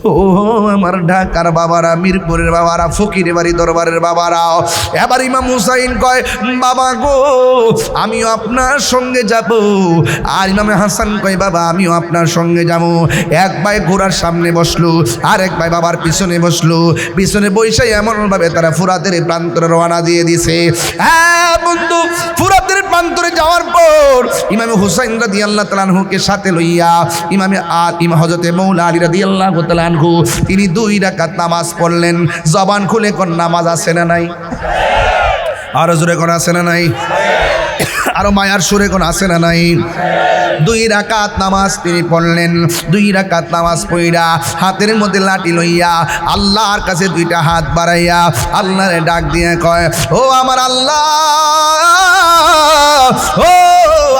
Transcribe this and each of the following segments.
ও আমার ঢাকার বাবারা, মিরপুরের বাবারা, ফকির বাড়ি দরবারের বাবারা, এবার ইমাম হুসাইন কয় বাবা গো আমিও আপনার সঙ্গে যাব। আর ইমাম হাসান কয় বাবা আমিও আপনার সঙ্গে যাব। এক ভাই ঘোড়ার সামনে বসলো, আর এক ভাই বাবার পিছনে বসলো। পিছনে বসে এমনভাবে তারা ফুরাতের প্রান্তরে রওনা দিয়ে দিছে। হ্যাঁ বন্ধু, ফুরাতের প্রান্তরে যাওয়ার পর ইমাম হুসাইন রাদিয়াল্লাহু তাআলা আনহুকে সাথে লইয়া ইমাম হযরতে মৌলা আলী রাদিয়াল্লাহু তাআলা আনহু তিনি 2 রাকাত নামাজ পড়লেন। জবান খুলে কোন নামাজ আছে না নাই? আরো জোরে কোন আছে না নাই? আরো মায়ার সুরে কোন আছে না নাই? 2 রাকাত নামাজ তিনি পড়লেন। 2 রাকাত নামাজ পড়া হাতের মধ্যে লাঠি লইয়া আল্লাহর কাছে 2টা হাত বাড়াইয়া আল্লাহরে ডাক দিয়ে কয় ও আমার আল্লাহ, ও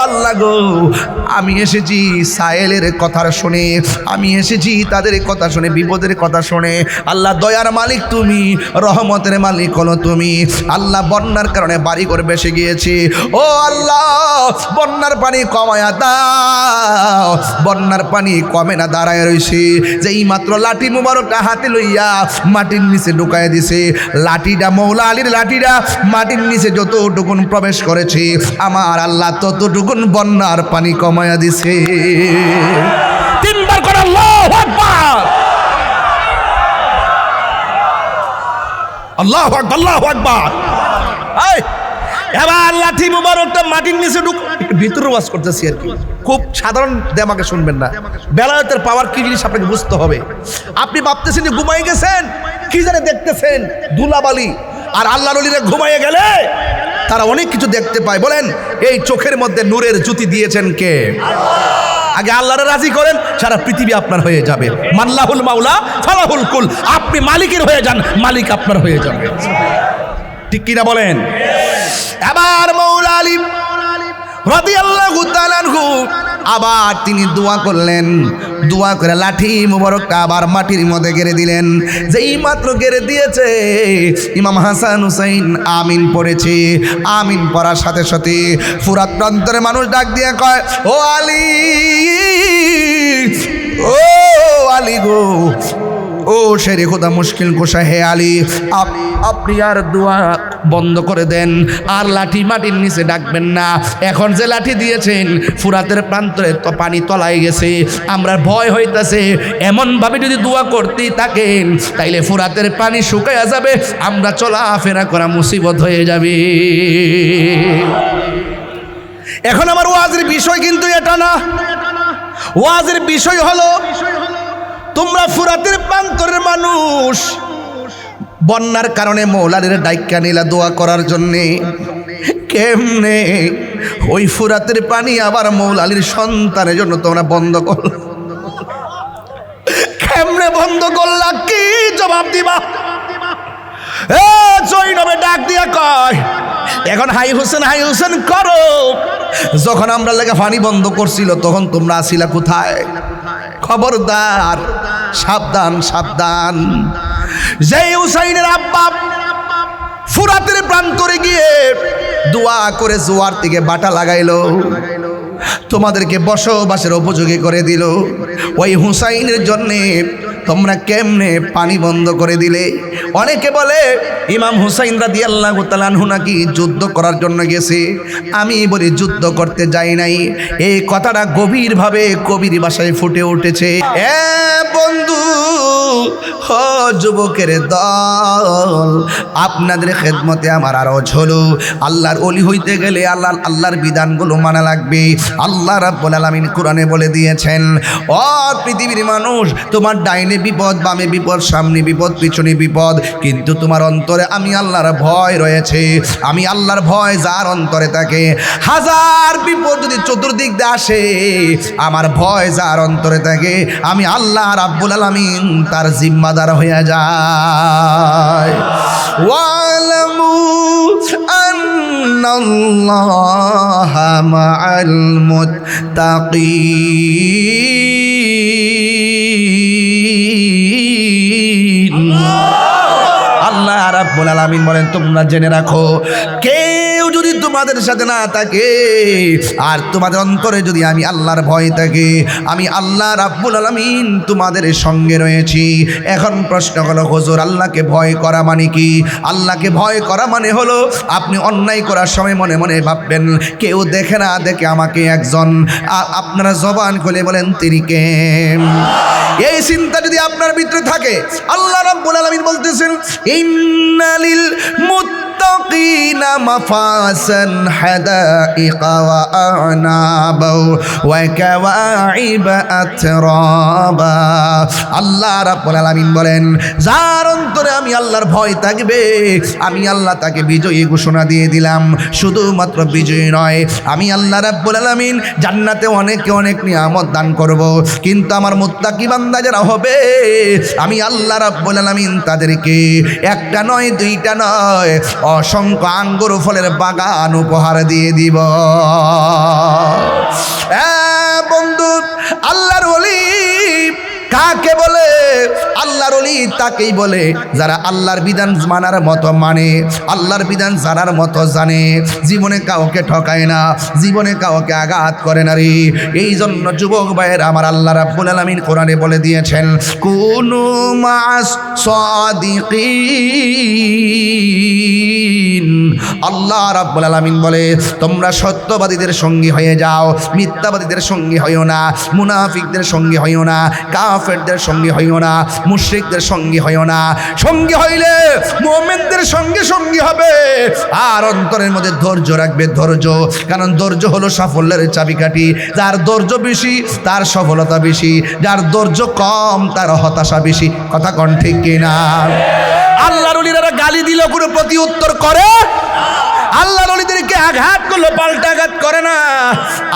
আল্লাহ গো আমি এসেছি সায়েলের কথা শুনে, আমি এসেছি তাদের কথা শুনে, বিপদের কথা শুনে। আল্লাহ দয়ার মালিক তুমি, রহমতের মালিক হলো তুমি। আল্লাহ বন্যার কারণে বাড়ি করে বেসে গিয়েছি, ও আল্লাহ বন্যার পানি কমায়া দাও। বন্যার পানি কমে না, দাঁড়ায় রয়েছি। যেই মাত্র লাঠি মুবারকটা হাতে লইয়া মাটির নিচে ঢুকায় দিছে। লাঠিটা মৌলা আলীর লাঠিটা মাটির নিচে যতটুকুন প্রবেশ করেছে আমার আল্লাহ ততটুকুন বন্যার পানি কমায়া দিছে। 3 বার করে আল্লাহু আকবার, আল্লাহু আকবার, আল্লাহু আকবার। এবার লাঠি মুবারকটা মাটির নিচে ভিতরে ওয়াজ করতেছি আর কি, খুব সাধারণ দেমাকে শুনবেন না। বেলায়েতের পাওয়ার কি জিনিস আপনাকে বুঝতে হবে। আপনি ভাবতেছেন যে ঘুমাই গেছেন, কি জানে দেখতেছেন ধুলাবালি। আর আল্লাহর ওলিরা ঘুমাইয়ে গেলে তারা অনেক কিছু দেখতে পায়। বলেন এই চোখের মধ্যে নূরের জ্যোতি দিয়েছেন কে? আগে আল্লাহরে রাজি করেন, সারা পৃথিবী আপনার হয়ে যাবে। মাল্লাহুল মাওলা ফালাহুল কুল। আপনি মালিকের হয়ে যান, মালিক আপনার হয়ে যাবে। ঠিক কিনা বলেন? এবার মৌলা আলী রাদিয়াল্লাহু তাআলা আনহু আবার তিনি দোয়া করলেন। দোয়া করে লাঠি মুবারকটা আবার মাটির মধ্যে গেড়ে দিলেন। যেই মাত্র গেড়ে দিয়েছে ইমাম হাসান হুসাইন আমিন পড়েছে। আমিন পড়ার সাথে সাথে ফুরাত প্রান্তরে মানুষ ডাক দিয়ে কয় ও আলী, ও আলী গো, ও শেরে খোদা মুশকিল কোশা হে আলী, আপনি আর দোয়া বন্ধ করে দেন, আর লাঠি মাটির নিচে ডাকবেন না। এখন যে লাঠি দিয়েছেন ফুরাতের প্রান্তরে তো পানি তলায় গেছে, আমরা ভয় হইতাছে এমনভাবে যদি দোয়া করতেই থাকেন তাইলে ফুরাতের পানি শুকাইয়া যাবে, আমরা চলাফেরা করা মুসিবত হয়ে যাবে। এখন আমার ওয়াজের বিষয় কিন্তু এটা না। ওয়াজের বিষয় হলো তোমরা ফুরাতের প্রান্তরের মানুষ বন্যার কারণে মৌলাদের ডাইক্কা নিলা দোয়া করার জন্যে। কেমনে ওই ফুরাতের পানি আবার মৌলালির সন্তানের জন্য তোমরা বন্ধ করল? কেমনে বন্ধ করলা? কি জবাব দিবা? জৈনবে ডাক দিয়া কয় এখন হাই হোসেন করো। যখন আমরা লেগে পানি বন্ধ করছিল তখন তোমরা আসিলা কোথায়? খবরদার, সাবধান সাবধান। যেই হুসাইনের আব্বা ফুরাতের প্রান্তরে গিয়ে দোয়া করে জোয়ার থেকে বাটা লাগাইলো, তোমাদেরকে বসবাসের উপযোগী করে দিল, ওই হুসাইনের জন্যে তোমরা কেমনে পানি বন্ধ করে দিলে? অনেকে বলে ইমাম হুসাইন রাদিয়াল্লাহু তাআলা আনহু নাকি যুদ্ধ করার জন্য গেছে। আমি বলি যুদ্ধ করতে যাই নাই। এই কথাটা গভীরভাবে কবির ভাষায় ফুটে উঠেছে। বন্ধু, ও যুবকের দল, আপনাদের খেদমতে আমার আরজ হলো আল্লাহর ওলি হইতে গেলে আল্লাহর বিধানগুলো মানা লাগবে। আল্লাহ রাব্বুল আলামিন কোরআনে বলে দিয়েছেন, ও পৃথিবীর মানুষ, তোমার ডাইনে বিপদ, বামে বিপদ, সামনে বিপদ, পিছনে বিপদ, কিন্তু তোমার অন্তরে আমি আল্লাহর ভয় রয়েছে। আমি আল্লাহর ভয় যার অন্তরে থাকে, হাজার বিপদ যদি চতুর্দিক দিয়ে আসে, আমার ভয় যার অন্তরে থাকে, আমি আল্লাহ রাব্বুল আলামিন তার জিম্মাদার হয়ে যায়। ওয়ালামু আন্নাল্লাহা মাআল মুত্তাকিন। আল্লাহ রাব্বুল আলামিন বলেন তোমরা জেনে রাখো, কেউ যদি যদি তোমাদের সাথে না থাকে আর তোমাদের অন্তরে যদি আমি আল্লাহর ভয় থাকে, আমি আল্লাহ রাব্বুল আলামিন তোমাদের সঙ্গে রয়েছি। এখন প্রশ্ন হলো হুজুর, আল্লাহকে ভয় করা মানে কি? আল্লাহকে ভয় করা মানে হলো আপনি অন্যায় করার সময় মনে মনে ভাববেন কেউ দেখে না দেখে আমাকে একজন, আপনারা জবান খুলে বলেন তিনি কে? এই চিন্তা যদি আপনার ভিতরে থাকে, আল্লাহ রাব্বুল আলামিন বলতেছেন ইন্নালিল মুত্তাকিনা মাফাসান হাদাইকা ওয়া আনাবা ওয়া কাওয়াইবা আতরাবা। আল্লাহ রাব্বুল আলামিন বলেন যার অন্তরে আমি আল্লাহর ভয় থাকবে আমি আল্লাহ তাকে বিজয়ী ঘোষণা দিয়ে দিলাম। শুধুমাত্র বিজয়ী নয়, আমি আল্লাহ রাব্বুল আলামিন জান্নাতে অনেকে অনেক নিয়ামত দান করব, কিন্তু আমার মুত্তাকি বান্দা যারা হবে আমি আল্লাহ রাব্বুল আলামিন তাদেরকে একটা নয় দুইটা নয় অসংখ্য আঙ্গুর ফলের বাগান উপহার দিয়ে দিব। বন্ধু, আল্লাহর ওলি কাকে বলে? আল্লাহর ওলি তাকেই বলে যারা আল্লাহর বিধান মানার মতো মানে, আল্লাহর বিধান জানার মতো জানে, জীবনে কাউকে ঠকায় না, জীবনে কাউকে আঘাত করে না রে। এই জন্য যুবক ভাইয়ের আমার আল্লাহ রাব্বুল আলামিন কোরআনে বলে দিয়েছেন কুনু মাস সাদিকিন। আল্লাহ রাব্বুল আলামিন বলে তোমরা সত্যবাদীদের সঙ্গী হয়ে যাও, মিথ্যাবাদীদের সঙ্গী হইও না, মুনাফিকদের সঙ্গী হইও না, কাফেরদের সঙ্গী হইও না, মুশরিকদের সঙ্গী হইও না। সঙ্গী হইলে মুমিনদের সঙ্গে সঙ্গী হবে, আর অন্তরের মধ্যে ধৈর্য রাখবে, ধৈর্য। কারণ ধৈর্য হলো সাফল্যের চাবিকাঠি। যার ধৈর্য বেশি তার সফলতা বেশি, যার ধৈর্য কম তার হতাশা বেশি। কথা কোন ঠিক কিনা? আল্লাহর ওলিরা গালি দিল কোনো প্রতি উত্তর করে? আল্লাহর ওলিদেরকে আঘাত করলো পাল্টা আঘাত করে না।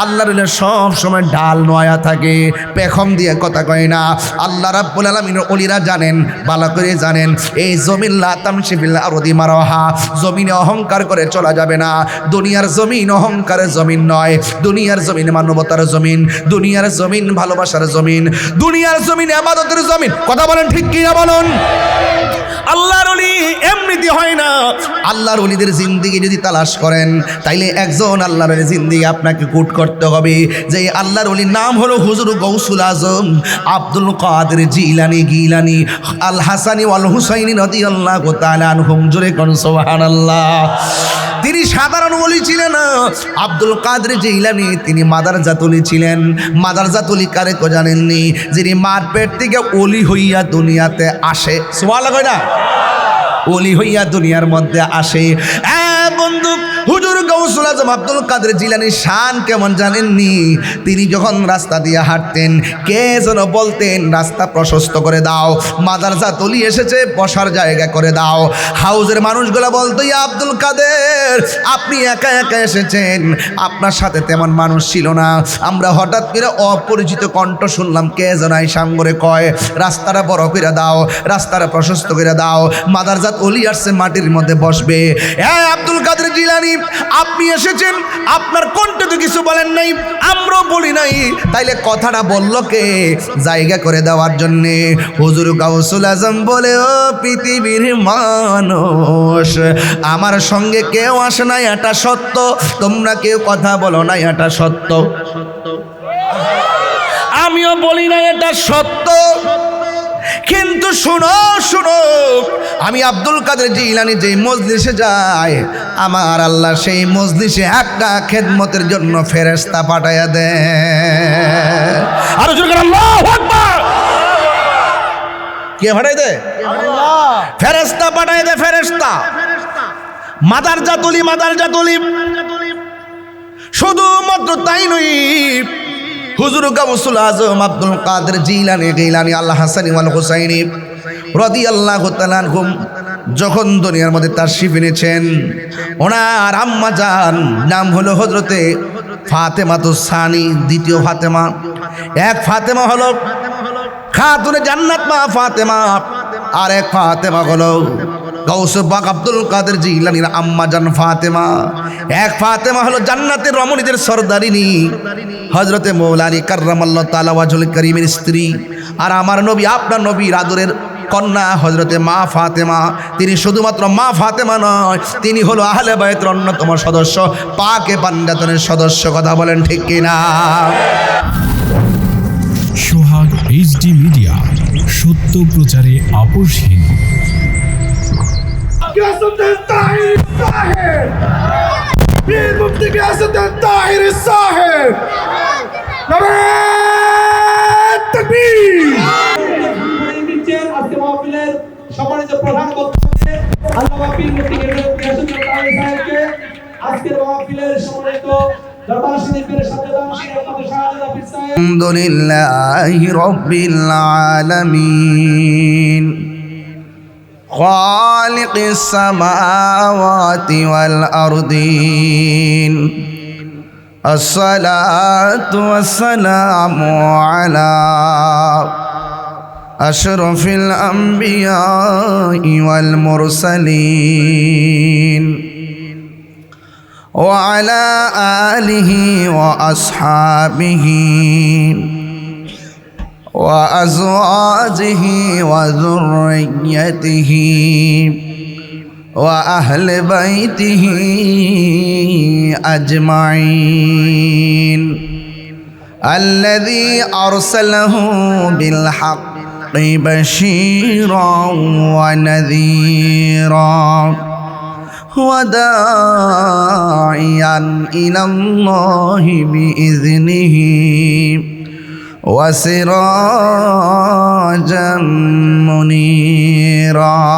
আল্লাহর ওলিরা সব সময় ডাল নয়া থাকে, পেখম দিয়ে কথা কয় না। আল্লাহ রাব্বুল আলামিনের ওলিরা জানেন, ভালো করে জানেন, এই জমিন লা তামশি ফিল আরদি মারহা, জমিনে অহংকার করে চলা যাবে না। দুনিয়ার জমিন অহংকারের জমিন নয়, দুনিয়ার জমিন মানবতার জমিন, দুনিয়ার জমিন ভালোবাসার জমিন, দুনিয়ার জমিন ইবাদতের জমিন। কথা বলেন ঠিক কিনা বলুন? আল্লাহর ওলি এমনিতে হয় না। আল্লাহর ওলিদের জিন্দেগি যদি তালাশ করেন তাইলে একজন আল্লাহর ওলির জিন্দেগি আপনাকে কুট করতে হবে। যে আল্লাহর ওলির নাম হলো হুজুর গৌসুল আজম আব্দুল কাদের জিলানী গিলানী আল হাসানী ওয়াল হুসাইনী রাদিয়াল্লাহু তাআলা আনহুম। জোরে কোন সুবহানাল্লাহ। তিনি সাধারণ ওলি ছিলেন না। আব্দুল কাদের জিলানী তিনি মাদারজাত ওলি ছিলেন। মাদারজাত ওলি কারে কো জানেননি? যিনি মার পেট থেকে ওলি হইয়া দুনিয়াতে আসে। সুবহানাল্লাহ কয় না? ওলি হইয়া দুনিয়ার মধ্যে আসে। বন্ধু, হুজুর গৌসুল আজম আব্দুল কাদের জিলানীর শান কেমন জানেননি? তিনি যখন রাস্তা দিয়ে হাঁটতেন কে যেন বলতেন রাস্তা প্রশস্ত করে দাও, মাদারজাত ওলি এসেছে বসার জায়গা করে দাও। হাউজের মানুষগুলো বলতো ইয়া আব্দুল কাদের আপনি একা একা এসেছেন, আপনার সাথে তেমন মানুষ ছিল না। আমরা হঠাৎ করে অপরিচিত কণ্ঠ শুনলাম, কে যেন সাঙ্গরে কয় রাস্তাটা বড় করে দাও, রাস্তাটা প্রশস্ত করে দাও, মাদারজাত ওলি আসছে মাটির মধ্যে বসবে। আব্দুল কাদের জিলানী আপনি এসেছেন, আপনার কণ্ঠে তো কিছু বলেন নাই, আমরাও বলি নাই, তাইলে কথাটা বলল কে? জায়গা করে দেওয়ার জন্যে। হুজুর গাউসুল আজম বলে ও পৃথিবীর মানুষ, আমার সঙ্গে কেউ আসে না এটা সত্য, তোমরা কেউ কথা বলো না এটা সত্য, আমিও বলি না এটা সত্য, কিন্তু শুনো শুনো, আমি আব্দুল কাদের জিলানী যেই মজলিসে যাই আমার আল্লাহ সেই মজলিসে একটা খেদমতের জন্য ফেরেশতা পাঠাইয়া দেয়। আর আল্লাহু আকবার। কে পাঠাই দেয়? আল্লাহ। ফেরেশতা পাঠাই দেয়, ফেরেশতা। মাদারজাত ওলি, মাদারজাত ওলি। শুধুমাত্র তাই নয়, হুজুর গাউসুল আজম আব্দুল কাদের জিলানী গিলানী আল হাসানী ওয়াল হুসাইনী রাদিয়াল্লাহু তাআলা আনহুম যখন দুনিয়ার মধ্যে তাশরিফ এনেছেন, ওনার আম্মা জান নাম হলো হযরতে ফাতেমাতুস সানি, দ্বিতীয় ফাতেমা। এক ফাতেমা হলো খাতুনে জান্নাত মা ফাতেমা, আর এক ফাতেমা হলো গাউসে পাক আব্দুল কাদের জিলানীর আম্মা জান ফাতেমা। এক ফাতেমা হলো জান্নাতের রমণীদের সরদারিনী হযরতে মৌলা আলী কাররামাল্লাহু তাআলা ওয়াজহুল কারীমের স্ত্রী। আর আমার নবী আপনার নবীর আদরের কন্যা হযরতে মা ফাতেমা, তিনি শুধুমাত্র মা ফাতেমা নয়, তিনি হলো আহলে বায়তের অন্যতম সদস্য, পাকে পাঞ্জাতনের সদস্য। কথা বলেন ঠিক কিনা? সোহাগ এইচডি মিডিয়া, সত্য প্রচারে আপোষহীন। গিয়াসউদ্দিন তাহির সাহেব, পীর মুফতি গিয়াসউদ্দিন তাহির সাহেব, নারায়ে তাকবীর। আজকে মাহফিলের সম্মানিত প্রধান বক্তা আল্লামা পীর মুফতি গিয়াসউদ্দিন তাহির সাহেবকে আজকের মাহফিলের সম্মানিত দরবার শরীফের সাজ্জাদান শেখ আব্দুল শাহাদাত হাফিজ সাহেব। আলহামদুলিল্লাহি রাব্বিল আলামিন খালিকিস সামাওয়াতি ওয়াল আরদিন আসসালাতু ওয়াসসালামু আলা আশরাফিল আমবিয়াই ওয়াল মুরসালিন وعلى آله وأصحابه وأزواجه وذريته وأهل بيته أجمعين الذي أرسله بالحق بشيرا ونذيرا وداعيا إلى الله بإذنه وسراجا منيرا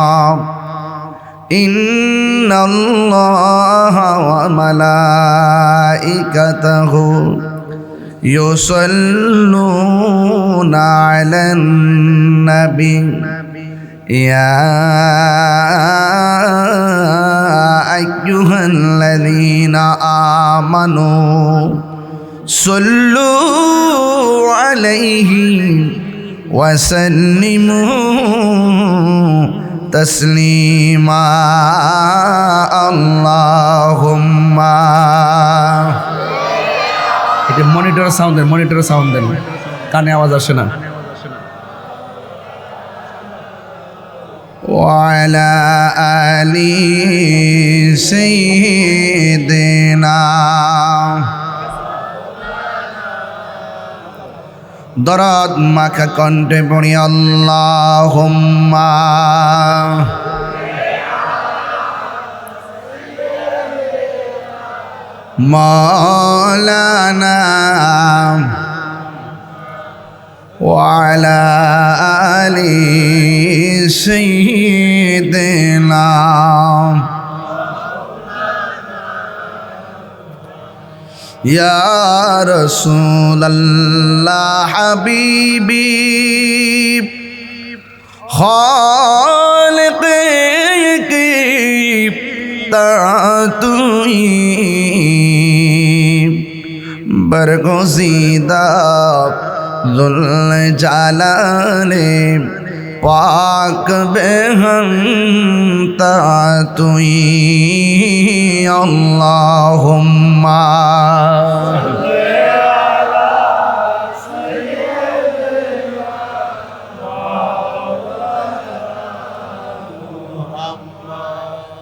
إن الله وملائكته يصلون على النبي يا أيها الذين آمنوا صلوا عليه وسلموا تسليما اللهم এটা মনিটর সাউন্ড দেন কানে আওয়াজ আসে না وعلى آل سيدنا দরদ মাখা কণ্ঠে পড়ি আল্লাহুম্মা মাওলানা وعلى آل سيدنا يا رسول الله حبيبي خالقي تعطي برگزیدہ ذل جلاله پاک بہم تعطی اللہم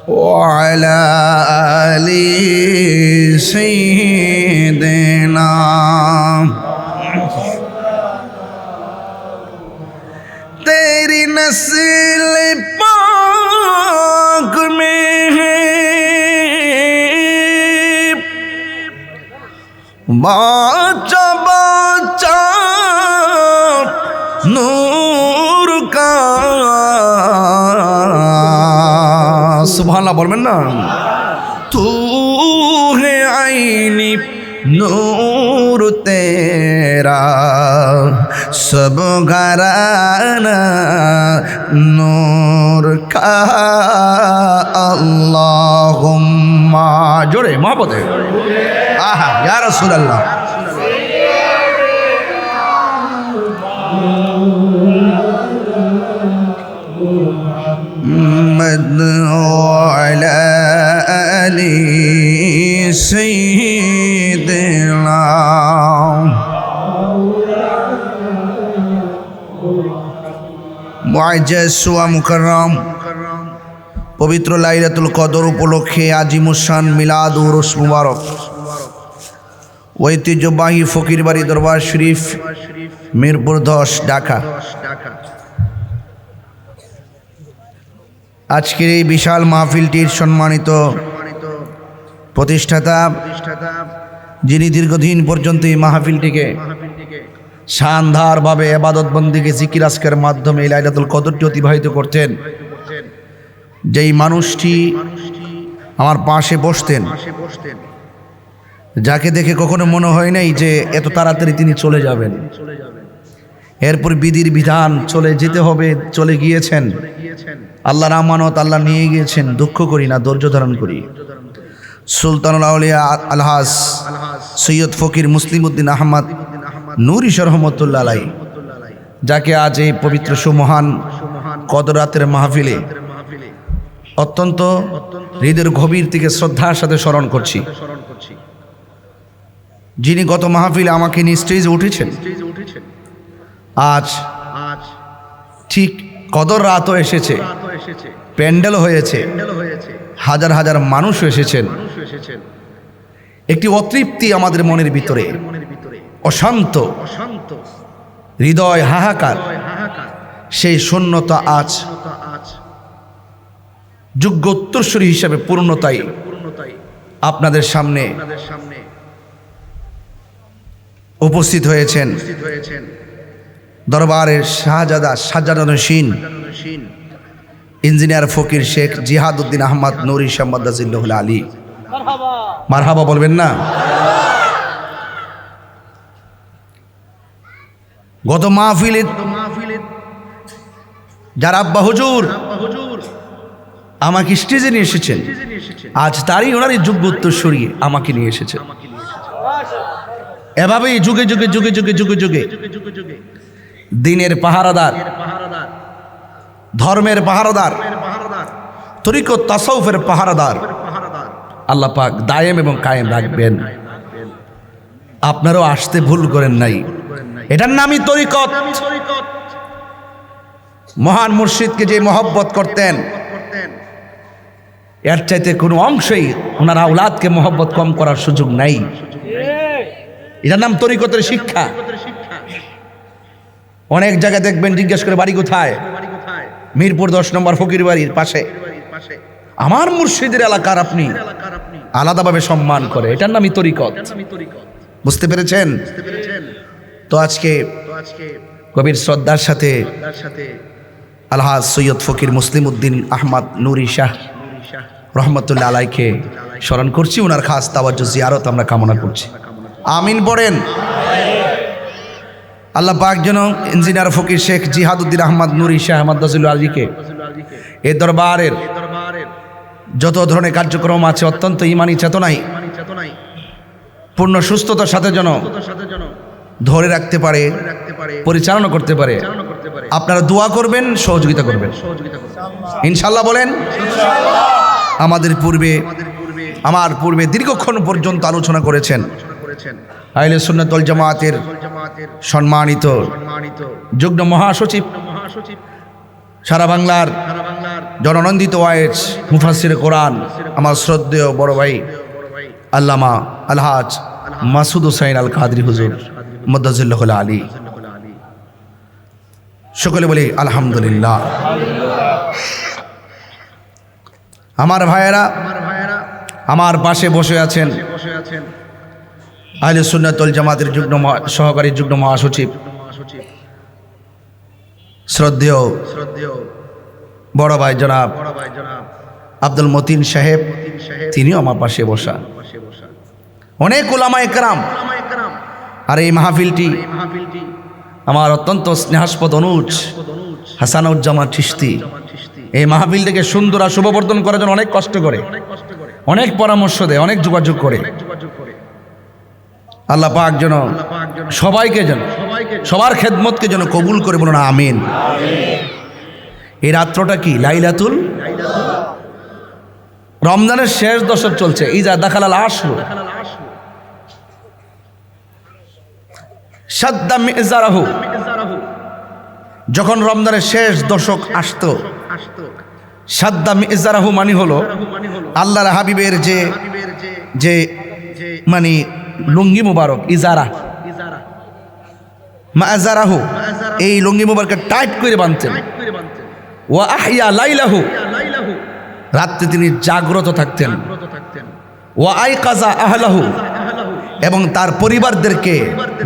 وعلى آل سيدنا तेरी नस्ल पाक में है बाचा बाचा नूर का सुभान बोलবেন না तू है आईनी नूर तेरा सब घराना नूर का अल्लाहुम्मा जोड़े मोहब्बत है आहा या रसूल अल्लाह وعلى آل سيدنا মুআজ্জাজ ওয়া মুকাররম পবিত্র লাইলাতুল কদর উপলক্ষে আজিমুশান মিলাদ উরুস মুবারক ঐতিহ্যবাহী ফকিরবাড়ি দরবার শরীফ মিরপুর 10 ঢাকা। আজকের এই বিশাল মাহফিলটির সম্মানিত প্রতিষ্ঠাতা, যিনি দীর্ঘদিন পর্যন্ত এই মাহফিলটিকে শানদারভাবে ইবাদত বন্দেগী জিকির আজকের মাধ্যমে এই লাইলাতুল কদরটি অতিবাহিত করতেন, যেই মানুষটি আমার পাশে বসতেন, যাকে দেখে কখনো মনে হয় নাই যে এত তাড়াতাড়ি তিনি চলে যাবেন, এরপর বিধির বিধান চলে যেতে হবে, চলে গিয়েছেন। আল্লাহর আমানত আল্লাহ নিয়ে গিয়েছেন, দুঃখ করি না, ধৈর্য ধারণ করি। সুলতানুল আউলিয়া আলহাজ সৈয়দ ফকির মুসলিম উদ্দিন আহমদ নুরি রহমতুল্লাহ আলাইহি, যাকে আজ এই পবিত্র সুমহান কদর রাতের মাহফিলে অত্যন্ত হৃদয়ের গভীর থেকে শ্রদ্ধার সাথে স্মরণ করছি, যিনি গত মাহফিলে আমাকে নিয়ে স্টেজে উঠেছেন। আজ ঠিক কদর রাতও এসেছে, প্যান্ডেল হয়েছে, হাজার হাজার মানুষ এসেছেন। একটি অতৃপ্তি আমাদের মনের ভিতরে, অশান্ত হৃদয় হাহাকার, সেই শূন্যতা আজ যোগ্য উত্তরসূরি হিসাবে পূর্ণতায় আপনাদের সামনে উপস্থিত হয়েছেন। দরবারের সাজাদানশীন ইঞ্জিনিয়ার ফকির শেখ জিহাদউদ্দিন আহমদ নুরি শাহমাদাজিল্লাহুল আলী, মারহাবা বলবেন না? গত মাহফিলে যারা আব্বা হুজুর আমাকে স্টেজে নিয়ে এসেছেন, আজ তারই ওনারই যোগ্য উত্তরসূরি আমাকে নিয়ে এসেছেন। এভাবেই যুগে যুগে যুগে যুগে যুগে যুগে দিনের পাহারাদার, ধর্মের পাহারাদার, তরিকত তাসাউফের পাহারাদার আল্লাহ পাক দায়েম এবং কায়েম রাখবেন। আপনারাও আসতে ভুল করেন নাই, এটার নামই তরিকত। মহান মুর্শিদকে যে মহব্বত করতেন, এর চাইতে কোনো অংশেই ওনার আওলাদকে মহব্বত কম করার সুযোগ নাই। এটার নাম তরিকতের শিক্ষা। অনেক জায়গায় দেখবেন, জিজ্ঞেস করে বাড়ি কোথায়, মিরপুর 10 নম্বর ফকির বাড়ির পাশে। আমার মুর্শিদের এলাকার আপনি আলাদাভাবে সম্মান করে, এটার নামই তরিকত। বুঝতে পেরেছেন? তো আজকে কবির শ্রদ্ধার সাথে আলহাজ সৈয়দ ফকির মুসলিম উদ্দিন আহমদ নুরি শাহ রহমতুল্লাহ আলাইকে স্মরণ করছি। ওনার খাস তাওয়াজ্জুহ জিয়ারত আমরা কামনা করছি। আমিন পড়েন। আল্লাহ পাক যেন ইঞ্জিনিয়ার ফকির শেখ জিহাদউদ্দিন আহমদ নুরি শাহ মাদাজিল্লাহুল আলীকে এই দরবারের যত ধরনের কার্যক্রম আছে অত্যন্ত ইমানি চেতনায় পূর্ণ সুস্থতার সাথে যেন ধরে রাখতে পারে, পরিচালনা করতে পারে। আপনারা দোয়া করবেন, সহযোগিতা করবেন ইনশাআল্লাহ। বলেন। আমার পূর্বে দীর্ঘক্ষণ পর্যন্ত আলোচনা করেছেন আহলে সুন্নাত ওয়াল জামাতের সম্মানিত যুগ্ম মহাসচিব, সারা বাংলার জননন্দিত ওয়াইজ মুফাসসির কোরআন, আমার শ্রদ্ধেয় বড় ভাই আল্লামা আলহাজ মাসুদ হুসাইন আল কাদরি হুজুর মাদাজিল্লাহুল আলী। সকলে বলি আলহামদুলিল্লাহ। আমার ভাইয়েরা আমার পাশে বসে আছেন আহলে সুন্নাত ওয়াল জামাতের সহকারী যুগ্ম মহাসচিব শ্রদ্ধেয় বড় ভাই জনাব আব্দুল মতিন সাহেব, তিনিও আমার পাশে বসা। অনেক উলামায়ে কেরাম। আর এই মাহফিলটি আমার অত্যন্ত স্নেহাস্পদ অনুজ হাসানুজ্জামান চিশতি এই মাহফিলটাকে সুন্দর আর শুভবর্ধন করার জন্য অনেক কষ্ট করে, অনেক পরামর্শ দেয়, অনেক যোগাযোগ করে। আল্লাহ পাক যেন সবাইকে যেন সবার খেদমতকে যেন কবুল করে, বলুন আমিন। এই রাত্রটা কি লাইলাতুল রমজানের শেষ দশক চলছে। ইজা দাখালাল আশরু শাদ্দা মিজারাহু, যখন রমজানের শেষ দশক আসতো, সাদ্দা মিজারাহু মানি হলো আল্লাহর হাবিবের যে মানে লুঙ্গি মুবারক, ইজারা মাজারাহু, এই লুঙ্গি মুবারককে টাইট করে বাঁধতেন। ওয়া আহিয়া লাইলাহু, রাত্রে তিনি জাগ্রত থাকতেন। ওয়া আইকাজা আহলাহু, এবং তার পরিবারদেরকে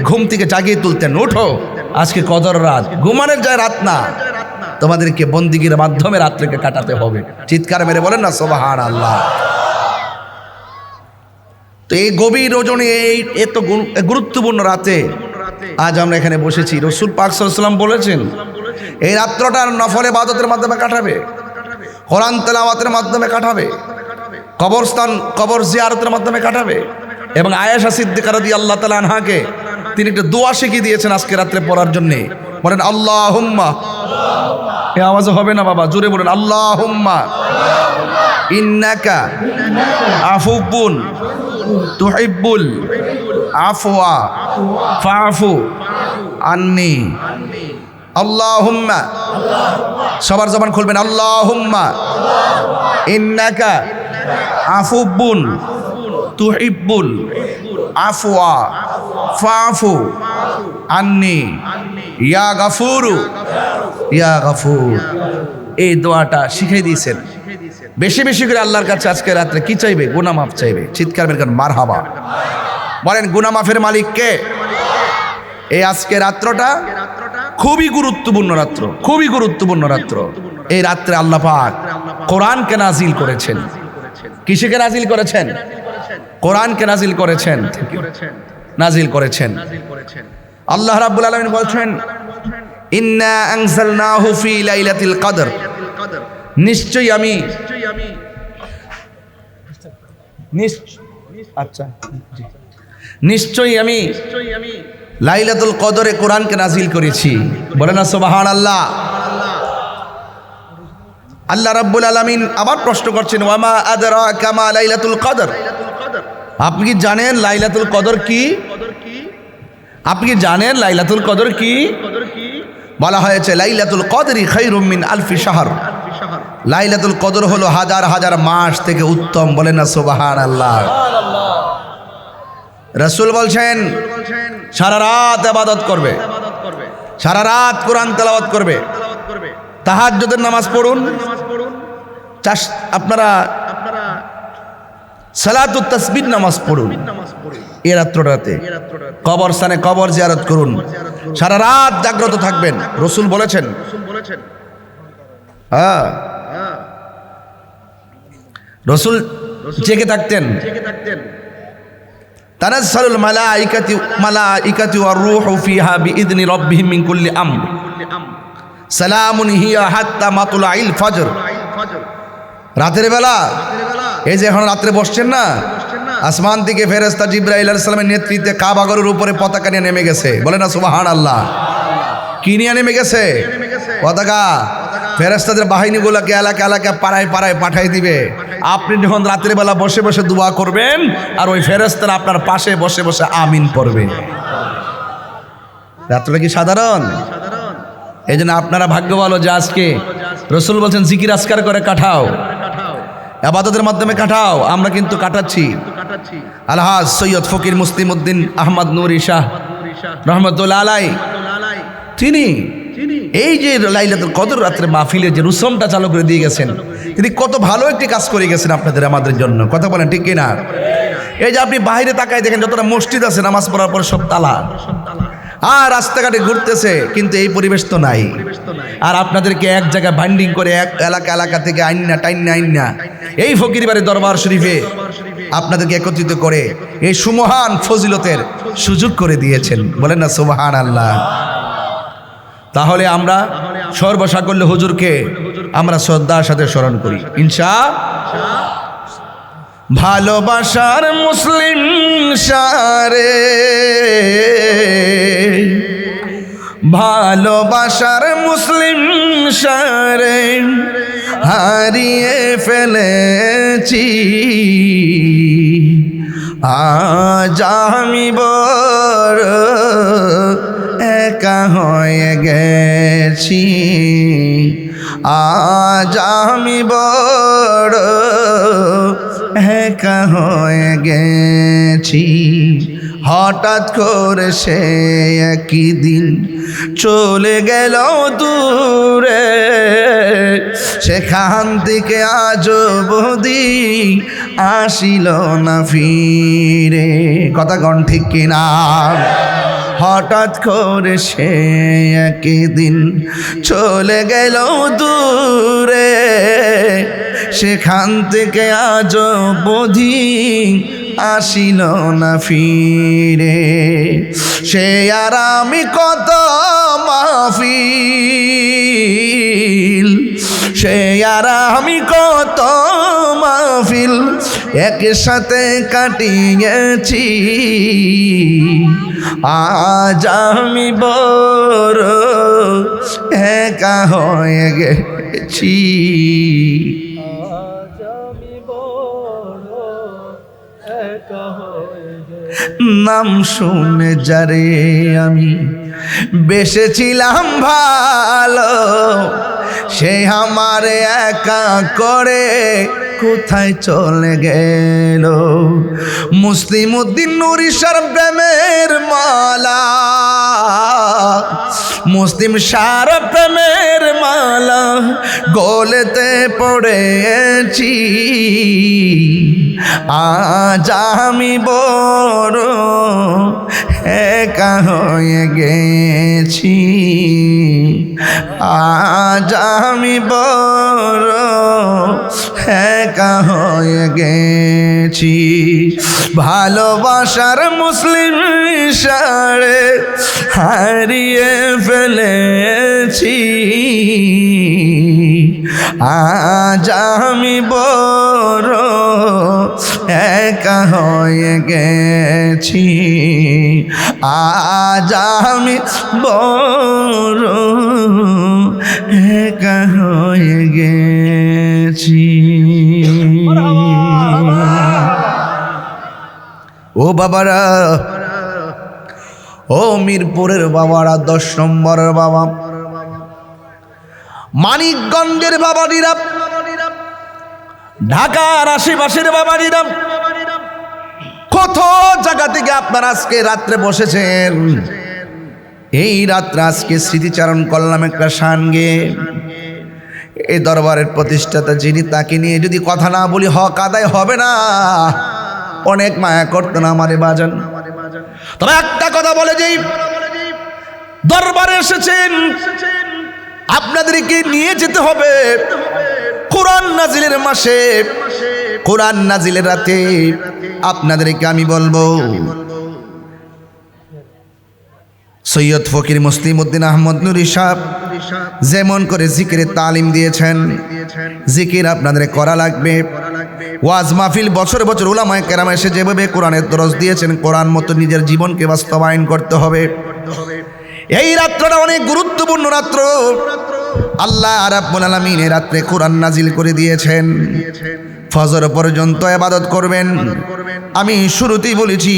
ঘুম থেকে জাগিয়ে তুলতেন, ওঠো আজকে কদর রাত, ঘুমানোর যায় রাত না, তোমাদেরকে বন্দিগির মাধ্যমে রাত্রিকে কাটাতে হবে। চিৎকার মেরে বলেন না সুবহানাল্লাহ। তো এই গভীর রজনী, এই এত গুরুত্বপূর্ণ রাতে আজ আমরা এখানে বসেছি। রাসূল পাক সাল্লাল্লাহু আলাইহি ওয়াসাল্লাম বলেছেন এই রাত্রটা নফল ইবাদতের মাধ্যমে কাটাবে, কোরআন তেলাওয়াতের মাধ্যমে কাটাবে, কবরস্থান কবর জিয়ারতের মাধ্যমে কাটাবে। এবং আয়েশা সিদ্দিকা রাদিয়াল্লাহু তাআলা আনহাকে তিনি একটা দোয়া শিখিয়ে দিয়েছেন আজকে রাত্রে পড়ার জন্য। বলেন আল্লাহুম্মা, এই আওয়াজে হবে না বাবা, জোরে বলেন আল্লাহুম্মা ইন্নাকা আফুবুন তুহিব্বুল আফওয়া ফাআফু আন্নি। আল্লাহুম্মা, সবার জবান খুলবেন, আল্লাহুম্মা ইন্নাকা আফুবুন তুহিব্বুল আফওয়া ফাআফু আন্নি ইয়া গাফুরু ইয়া গাফুর। এই দোয়াটা শিখিয়ে দিয়েছেন। বেশি বেশি করে আল্লাহর কাছে আজকে রাত্রে কি চাইবে? গুনাহ মাফ চাইবে। চিৎকার মেরে মারহাবা বলেন, গুনাহ মাফের মালিক কে? এই আজকে রাত্রটা খুবই গুরুত্বপূর্ণ রাত্র, খুবই গুরুত্বপূর্ণ রাত্র। এই রাত্রে আল্লাহ পাক কোরআনকে নাজিল করেছেন। কিসেকে নাজিল করেছেন? কোরআনকে নাজিল করেছেন, নাজিল করেছেন। আল্লাহ রাব্বুল আলামিন বলছেন ইন্না আনজালনাহু ফি লাইলাতিল কদর, নিশ্চয়ই আমি নিশ্চয়ই আমি লাইলাতুল কদরে কোরআনকে নাজিল করেছি। বলেন না সুবহানাল্লাহ। আল্লাহ রাব্বুল আলামিন আবার প্রশ্ন করছেন ওয়ামা আদরাকা মা লাইলাতুল কদর, আপনি কি জানেন লাইলাতুল কদর কি? আপনি কি জানেন লাইলাতুল কদর কি? বলা হয়েছে লাইলাতুল কদরি খায়রুম মিন আলফি শাহর, লাইলাতুল কদর হলো হাজার হাজার মাস থেকে উত্তম। বলেন না সুবহানাল্লাহ। রাসূল বলছেন সারা রাত ইবাদত করবে, সারা রাত কোরআন তেলাওয়াত করবে, তাহাজ্জুদের নামাজ পড়ুন, আপনারা সালাতুত তাসবিহ নামাজ পড়ুন এই রাত্রটাতে, কবরস্থানে কবর জিয়ারত করুন, সারা রাত জাগ্রত থাকবেন। রাসূল বলেছেন, হ্যাঁ রাসূল জেগে থাকতেন। তানাজ্জালুল মালাইকাতু ওয়ার রূহু ফিহা বিইذনি রাব্বিহিম মিন কুল্লি আমর সালামুন হিয়া হাত্তা মাতলাইল ফজর। রাতের বেলা এই যে এখন রাত্রে বসছেন না, আসমান থেকে ফেরেশতা জিবরাইল আলাইহিস সালামের নেতৃত্বে কাবা ঘরের উপরে পতাকা নিয়ে নেমে গেছে। বলে না সুবহানাল্লাহ। কি নিয়ে নেমে গেছে? পতাকা। ফেরেশতাদের বাহিনীগুলোকে এলাকা এলাকা পাড়ায় পাড়ায় পাঠাই দিবে। আপনি যখন রাতের বেলা বসে বসে দোয়া করবেন আর ওই ফেরেশতারা আপনার পাশে বসে বসে আমিন পড়বে। রাত্রে কি সাধারণ? এই জন্য আপনারা ভাগ্য ভালো যে আজকে রাসূল বলছেন জিকির আজকার করে কাটাও, ইবাদতের মাধ্যমে কাটাও। আমরা কিন্তু কাটাচ্ছি। আলহাজ সৈয়দ ফকির মুসলিম উদ্দিন আহমদ নুরি শাহ রহমতুল্লাহ আলাই, তিনি এই যে লাইলাতুল কদর রাত্রে মাহফিলের যে রুসমটা চালু করে দিয়ে গেছেন, তিনি কত ভালো একটি কাজ করে গেছেন আপনাদের আমাদের জন্য। কথা বলেন ঠিক কিনা? এই যে আপনি বাইরে তাকায় দেখেন যতটা মসজিদ আছে নামাজ পড়ার পর সব তালা, আর রাস্তাঘাটে ঘুরতেছে, কিন্তু এই পরিবেশ তো নাই। আর আপনাদেরকে এক জায়গায় বাইন্ডিং করে এক এলাকা এলাকা থেকে আইনা টাইনা এই ফকির বাড়ি দরবার শরীফে আপনাদেরকে একত্রিত করে এই সুমহান ফজিলতের সুযোগ করে দিয়েছেন। বলেন না সুবহানাল্লাহ। তাহলে আমরা সর্বসাকল্য হুজুরকে আমরা শ্রদ্ধার সাথে স্মরণ করি ইনশাআল্লাহ। ভালোবাসার মুসলিম সারে, ভালোবাসার মুসলিম সারে হারিয়ে ফেলেছি, আজ আমি বড় একা হয়ে গেছি, আজ আমি বড় একা হয়ে গেছি। হঠাৎ করে সে একই দিন চলে গেল দূরে, সেখান থেকে আজ অবধি আসিল না ফিরে। কথা কন ঠিক কিনা? হঠাৎ করে সে একই দিন চলে গেল দূরে, সেখান থেকে আজ অবধি আসিল না ফিরে। সে আর আমি কত মাহফিল, সে আর আমি কত মাহফিল একসাথে কাটিয়েছি, আজ আমি বড় একা হয়ে গেছি। নাম শুনে যারে আমি বেসেছিলাম ভালো, সে আমারে একা করে কোথায় চলে গেল। মুসলিম উদ্দিন নুরিশার প্রেমের মালা, মুসলিম সার প্রেমের মালা গলেতে পড়েছি, আজ আমি বড় একা হয়ে গেছি, আজ আমি বড় একা হয়ে গেছি। ভালোবাসার মুসলিম সারে হারিয়ে ফেলেছি, আজ আমি বড় একা হয়ে গেছি, আজ আমি বড় একা হয়ে গেছি। ও বাবারা, ও মিরপুরের বাবারা, 10 নম্বরের বাবা, মানিকগঞ্জের বাবারিরা, ঢাকার আশেপাশের বাবারিরা, কত জায়গা থেকে আপনারা আজকে রাত্রে বসেছেন। এই রাত্রে আজকে স্মৃতিচারণ করলাম একটা শান গেয়ে। এই দরবারের প্রতিষ্ঠাতা যিনি, তাকে নিয়ে যদি কথা না বলি হক আদায় হবে না। অনেক মায়া করতো না আমারে বাজান। তবে একটা কথা বলে যেই দরবারে এসেছেন, আপনাদেরকে নিয়ে যেতে হবে কোরআন নাজিলের মাসে, কোরআন নাজিলের রাতে। আপনাদেরকে আমি বলবো, সৈয়দ ফকির মুসলিম উদ্দিন আহমদ নুরি সাহেব যেমন করে জিকিরের তালিম দিয়েছেন, জিকির আপনাদের করা লাগবে। ওয়াজ মাহফিল বছর বছর উলামায়ে কেরাম এসে যেভাবে কোরআনের দরস দিয়েছেন, কোরআন মতো নিজের জীবনকে বাস্তবায়ন করতে হবে। এই রাত্রটা অনেক গুরুত্বপূর্ণ রাত্র। আল্লাহ রাব্বুল আলামিন এই রাত্রে কোরআন নাজিল করে দিয়েছেন। ফজর পর্যন্ত ইবাদত করবেন। আমি শুরুতেই বলেছি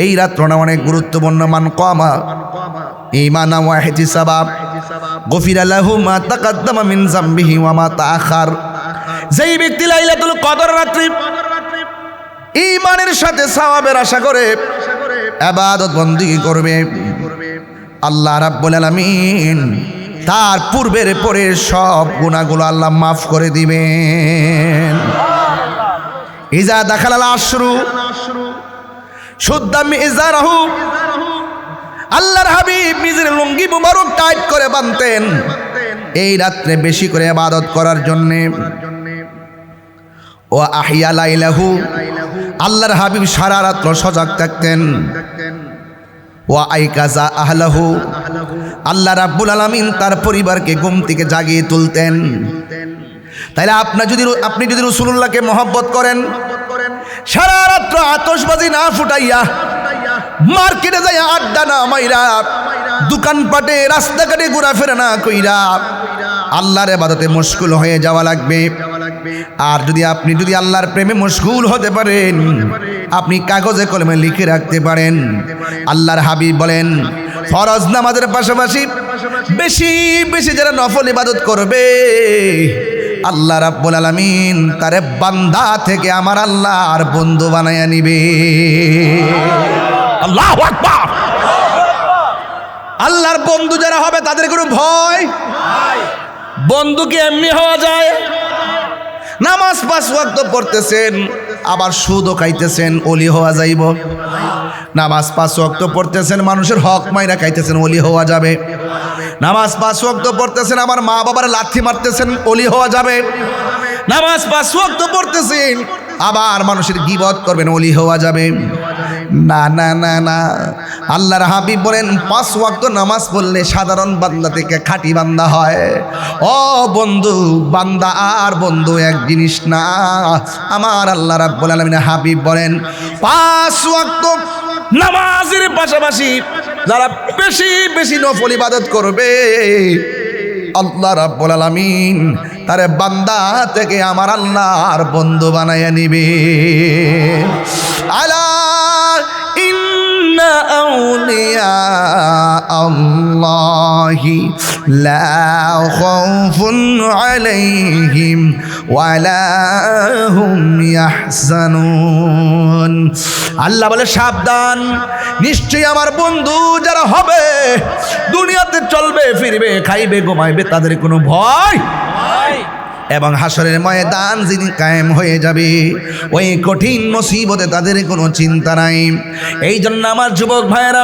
এই রাত্রটা অনেক গুরুত্বপূর্ণ। মান কামা ঈমানান ওয়া ইহতিসাবাব গফিরা লাহু মা তাকাদ্দামা মিন যামবিহি ওয়া মা তাআখার। যেই ব্যক্তি লাইলাতুল কদর রাত্রি ঈমানের সাথে সওয়াবের আশা করে ইবাদত বندگی করবে, আল্লাহ রাব্বুল আলামিন তার পূর্বের পরের সব গুনাহগুলো আল্লাহ মাফ করে দিবেন। ইজা দাখালাল আশরু শুদ্দা মিজারাহু, আল্লাহর হাবিব নিজের লুঙ্গি মুবারক টাইট করে বাঁধতেন এই রাত্রে বেশি করে ইবাদত করার জন্য। ও আহিয়া লাইলাহু, আল্লাহর হাবিব সারা রাত সজাগ থাকতেন। ওয়া আইকাজা আহলাহু, আল্লাহ রাব্বুল আলামিন তার পরিবারকে ঘুম থেকে জাগিয়ে তুলতেন। তাইলে আপনি যদি রাসূলুল্লাহকে মহব্বত করেন, সারা রাত্র আতশবাজি না ফুটাইয়া, মার্কেটে যাইয়া আড্ডা না মাইরা, দোকানপাটে রাস্তাঘাটে ঘোরাফেরা না কইরা আল্লাহর ইবাদতে মশগুল হয়ে যাওয়া লাগবে। আর আপনি যদি আল্লাহর প্রেমে মশগুল হতে পারেন, আপনি কাগজে কলমে লিখে রাখতে পারেন। আল্লাহর হাবিব বলেন, ফরজ নামাজের পাশাপাশি বেশি বেশি যারা নফল ইবাদত করবে আল্লাহ রাব্বুল আলামিন তারে বান্দা থেকে আমার আল্লাহর বন্ধু বানায়া নিবে। আল্লাহু আকবার। আল্লাহর বন্ধু যারা হবে তাদের কোনো ভয়? বন্ধু কি এমনি হওয়া যায়? নামাজ 5 ওয়াক্ত পড়তেছেন আবার সুদও খাইতেছেন, ওলি হওয়া যাইব? নামাজ 5 ওয়াক্ত পড়তেছেন মানুষের হক মাইরা খাইতেছেন, ওলি হওয়া যাবে? নামাজ 5 ওয়াক্ত পড়তেছেন আবার মা বাবার লাথি মারতেছেন, ওলি হওয়া যাবে? নামাজ 5 ওয়াক্ত পড়তেছেন আবার মানুষের গীবত করবেন, ওলি হওয়া যাবে? না না না না। আল্লাহর হাবিব বলেন 5 ওয়াক্ত নামাজ পড়লে সাধারণ বান্দা থেকে খাঁটি বান্দা হয়। ও বন্ধু, বান্দা আর বন্ধু এক জিনিস না। আমার আল্লাহ রাব্বুল আলামিন হাবিব বলেন 5 ওয়াক্ত নামাজের পাশাপাশি যারা বেশি বেশি নফল ইবাদত করবে আল্লাহ রাব্বুল আলামিন তারে বান্দা থেকে আমার আল্লাহর বন্ধু বানায়া নিবে। আলা ইন্না আউলিয়া আল্লাহি লা খাউফুন আলাইহিম ওয়ালা হুম ইয়াহজানুন। আল্লাহ বলে সাবধান, নিশ্চয়ই আমার বন্ধু যারা হবে দুনিয়াতে চলবে ফিরবে খাইবে ঘুমাইবে, তাদের কোনো ভয় এবং হাসরের ময়দান যিনি কায়েম হয়ে যাবে ওই কঠিন মুসিবতে তাদের কোনো চিন্তা নাই। এই জন্য আমার যুবক ভাইয়েরা,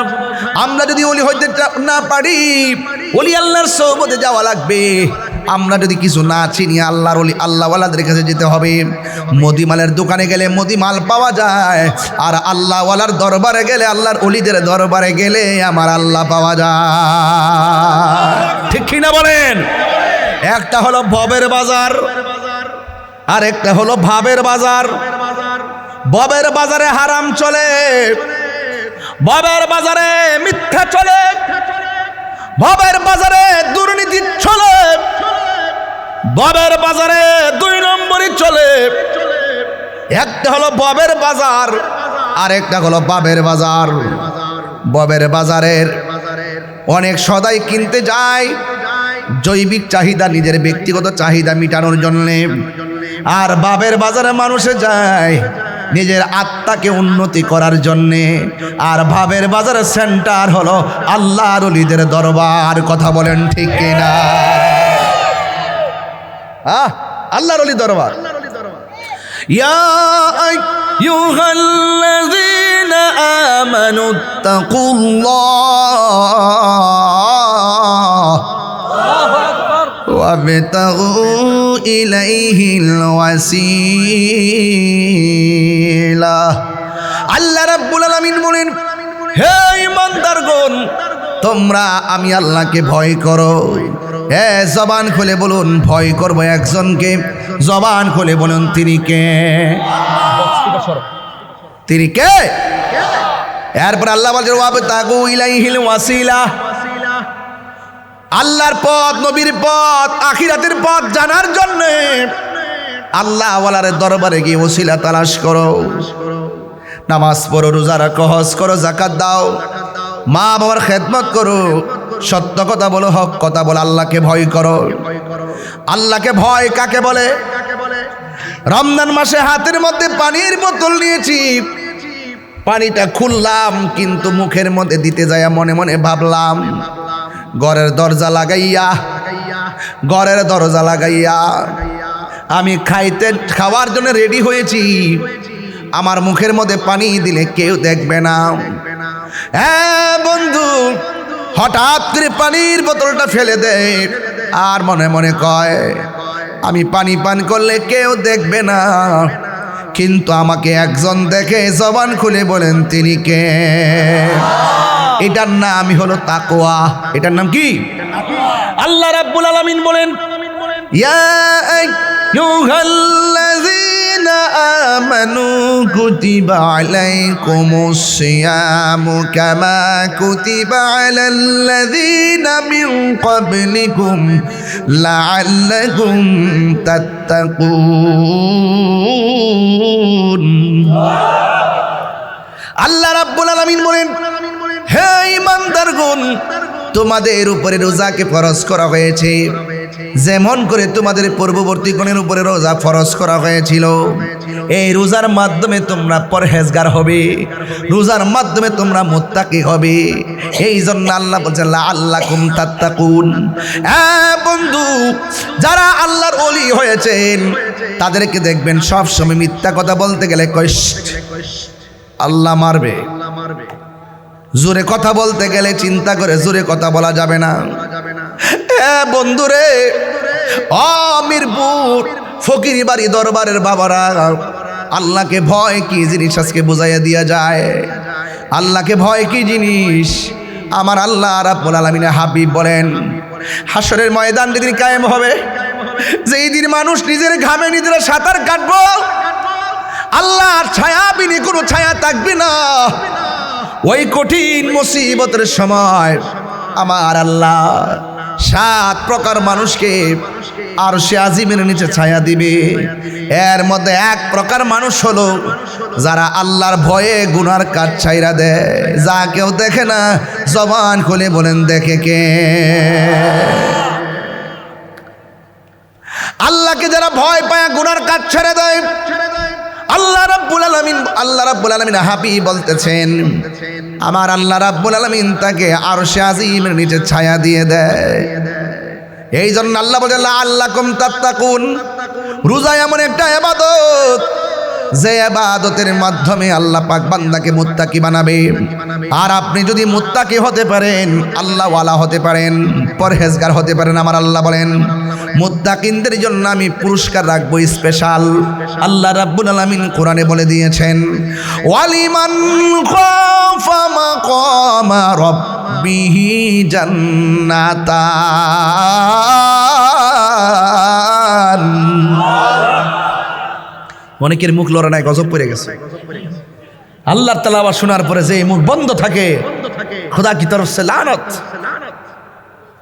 আমরা যদি ওলি হইতে না পারি, ওলি আল্লাহর সোহবতে যাওয়া লাগবে। আমরা যদি কিছু না চিনি আল্লাহর ওলি আল্লাহওয়ালাদের কাছে যেতে হবে। মুদিমালের দোকানে গেলে মুদিমাল পাওয়া যায়, আর আল্লাহওয়ালার দরবারে গেলে, আল্লাহর ওলিদের দরবারে গেলে আমার আল্লাহ পাওয়া যায়। ঠিক কিনা বলেন? একটা হলো ভবের বাজার আর একটা হলো ভাবের বাজার। ভবের বাজারে হারাম চলে, ভবের বাজারে মিথ্যা চলে, ভবের বাজারে দুর্নীতি চলে, ভবের বাজারে 2 নম্বরই চলে। একটা হলো ভবের বাজার আর একটা হলো ভাবের বাজার। ভবের বাজারের অনেক সদাই কিনতে যায় জৈবিক চাহিদা, নিজের ব্যক্তিগত চাহিদা মেটানোর জন্যে, আর ভাবের বাজারে মানুষে যায় নিজের আত্মাকে উন্নতি করার জন্যে। আর ভাবের বাজারের সেন্টার হলো আল্লাহর ওলিদের দরবার। কথা বলেন ঠিক কিনা? আল্লাহর ওলি দরবার। ইয়া আইয়ুহাল্লাযীনা আমানুত্তাকুল্লাহ ওয়াবতাগু ইলাইহিল ওয়াসিলা। আল্লাহ রাব্বুল আলামিন বলেন, হে ঈমানদারগণ, তোমরা আমি আল্লাহকে ভয় করো। জবান খুলে বলুন, ভয় করব একজনকে। জবান খুলে বলুন, তিনি কে? তিনি কে? এরপর আল্লাহ বলেন ওয়াবতাগু ইলাইহিল ওয়াসিলা। আল্লাহর পথ, নবীর পথ, আখিরাতের পথ জানার জন্য আল্লাহ ওয়ালার দরবারে গিয়ে ওসিলা তালাশ করো। নামাজ পড়ো, রোজা রাখো, হজ করো, যাকাত দাও, মা বাবার খেদমত করো, সত্য কথা বলো, হক কথা বলো, আল্লাহকে ভয় করো। আল্লাহকে ভয় কাকে বলে? রমজান মাসে হাতের মধ্যে পানির বোতল নিয়েছি, পানিটা খুললাম কিন্তু মুখের মধ্যে দিতে যায় মনে মনে ভাবলাম ঘরের দরজা লাগাইয়া আমি খাওয়ার জন্য রেডি হয়েছি, আমার মুখের মধ্যে পানি দিলে কেউ দেখবে না। হ্যাঁ বন্ধু, হঠাৎ করে পানির বোতলটা ফেলে দেয় আর মনে মনে কয় আমি পানি পান করলে কেউ দেখবে না, কিন্তু আমাকে একজন দেখে। জবান খুলে বলেন, তিনি কে? এটার নামই হলো তাকওয়া। এটার নাম কি? আল্লাহ রাব্বুল আলামিন বলেন, ইয়া আইয়ুহাল্লাযীনা আমানু কুতিবা আলাইকুমুস সিয়ামু কামা কুতিবা আলাল্লাযীনা মিন ক্বাবলিকুম লাআল্লাকুম তাত্তাকুন। আল্লাহ রাব্বুল আলামিন বলেন, হে ঈমানদারগণ, তোমাদের উপরে রোজাকে ফরজ করা হয়েছে যেমন করে তোমাদের পূর্ববর্তীগণের উপরে রোজা ফরজ করা হয়েছিল। এই রোজার মাধ্যমে তোমরা পরহেজগার হবে, রোজার মাধ্যমে তোমরা মুত্তাকি হবে। এই জন্য আল্লাহ বলছেন লাআল্লাকুম তাত্তাকুন। বন্ধু, যারা আল্লাহর ওলি হয়েছেন তাদেরকে দেখবেন সব সময় মিথ্যা কথা বলতে গেলে কয় আল্লাহ মারবে, জোরে কথা বলতে গেলে চিন্তা করে জোরে কথা বলা যাবে না। বন্ধুরে, মিরপুর ফকিরি বাড়ি দরবারের বাবারা, আল্লাহকে ভয় কি জিনিস আজকে বুঝাইয়া দিয়া যায়। আল্লাহকে ভয় কি জিনিস আমার আল্লাহ রাব্বুল আলামিনের হাবিব বলেন, হাসরের ময়দান যেদিন কায়েম হবে, যেই দিন মানুষ নিজের ঘামে নিজেরা সাঁতার কাটবো, আল্লাহর ছায়া বিনে কোনো ছায়া থাকবে না। ওই কঠিন মুসিবতের সময় আমার আল্লাহ 7 প্রকার মানুষকে আরশে আজিমের নিচে ছায়া দিবে। এর মধ্যে 1 প্রকার মানুষ হলো যারা আল্লাহর ভয়ে গুনার কাজ ছাইরা দেয়। যা কেউ দেখে না, জবান খুলে বলেন দেখে কে? আল্লাহকে যারা ভয় পায় গুনার কাজ ছেড়ে দেয়, আল্লাহ রাব্বুল আলামিন হাবিব বলতেছেন আমার আল্লাহ রাব্বুল আলামিন তাকে আরশে আজিমের নিচে ছায়া দিয়ে দেয়। এই জন্য আল্লাহ বলেন লাআল্লাকুম তাত্তাকুন। রোজা এমন একটা ইবাদত যে ইবাদতের মাধ্যমে আল্লাহ পাক বান্দাকে মুত্তাকি বানাবে। আর আপনি যদি মুত্তাকি হতে পারেন, আল্লাহওয়ালা হতে পারেন, পরহেজগার হতে পারেন, আমার আল্লাহ বলেন মুত্তাকিনদের জন্য আমি পুরস্কার রাখবো স্পেশাল। আল্লাহ রাব্বুল আলামিন কোরআনে বলে দিয়েছেন ওয়ালিমান খাফা মাকামা রাব্বিহি জান্নাতান। অনেকের মুখ লড়া নাই, গজব পড়ে গেছে। আল্লাহর তেলাওয়াত শোনার পরে যে মুখ বন্ধ থাকে, খোদা কি তরফ সে লানত,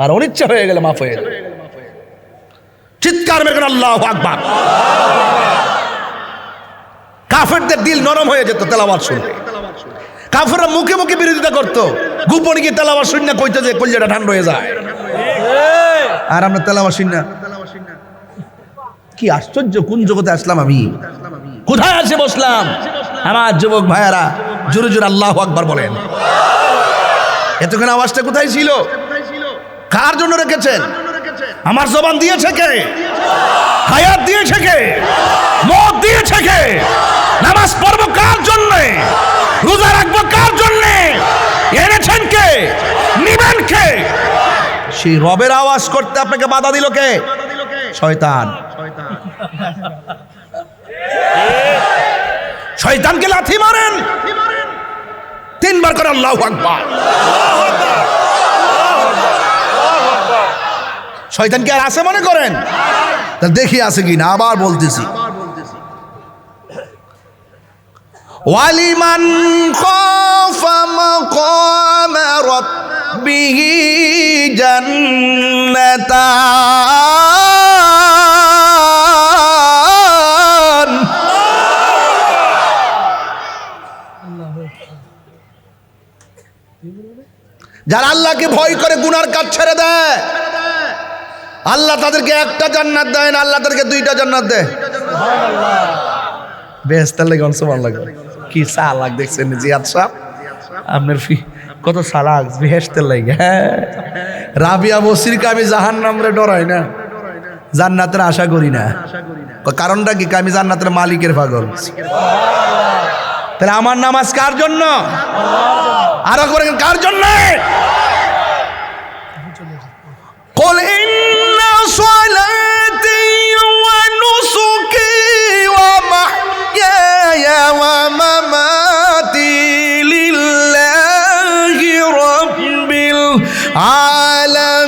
আর অনিচ্ছা হয়ে গেলে মাফ হয়ে যাবে। চিৎকার মেরে আল্লাহু আকবার। কাফেরদের দিল নরম হয়ে যেত তেলাওয়াত শুনলে। কাফেররা মুখে মুখে বিরোধিতা করতো, গোপনে গিয়ে তেলাওয়াত শুনে কইতে যে কলিজাটা ঠান্ডা হয়ে যায়। আর আমরা তেলাওয়াত শুনি, কি আশ্চর্য, কোন জগতে আসলাম আমি, কোথায় এসে বসলাম? আমার যুবক ভাইয়ারা জোরে জোরে আল্লাহু আকবার বলেন। এতক্ষণ আওয়াজটা কোথায় ছিল? কার জন্য রেখেছেন? আমার জবান দিয়েছে কে? হায়াত দিয়েছে কে? মত দিয়েছে কে? নামাজ পড়বো কার জন্য? রোজা রাখবো কার জন্য? এনেছেন কে? নিবেন কে? সেই রবের আওয়াজ করতে আপনাকে বাধা দিল কে? শয়তান। শয়তানকে লাথি মারেন, 3 বার করে আল্লাহু আকবার। শয়তানকে আর আছে মনে করেন? তা দেখি আছে কিনা, আবার বলতেছি ওয়ালিমান খাফা মাকামা রাব্বিহি জান্নাতান। যারা আল্লাহকে ভয় করে গুনার কাজ ছেড়ে দেয়, আল্লাহ তাদেরকে 1টা জান্নাত দেয় না, আল্লাহ তাদেরকে 2টা জান্নাত দেয়। বেহেশতের লাগে অনসমান লাগে। কি চালাক দেখছেন জিয়াদ সাহেব, আপনার কত চালাক, বেহেশতের লাগে। হ্যাঁ, রাবিয়া বসিরকে আমি জাহান্নামরে ডরাই না, জান্নাতের আশা করি না। কারণটা কি? আমি জান্নাতের মালিকের পাগল। তাহলে আমার নামাজ কার জন্য? আরো করেন কার জন্য? قل إن صلاتي ونسكي ومحياي ومماتي لله رب العالمين.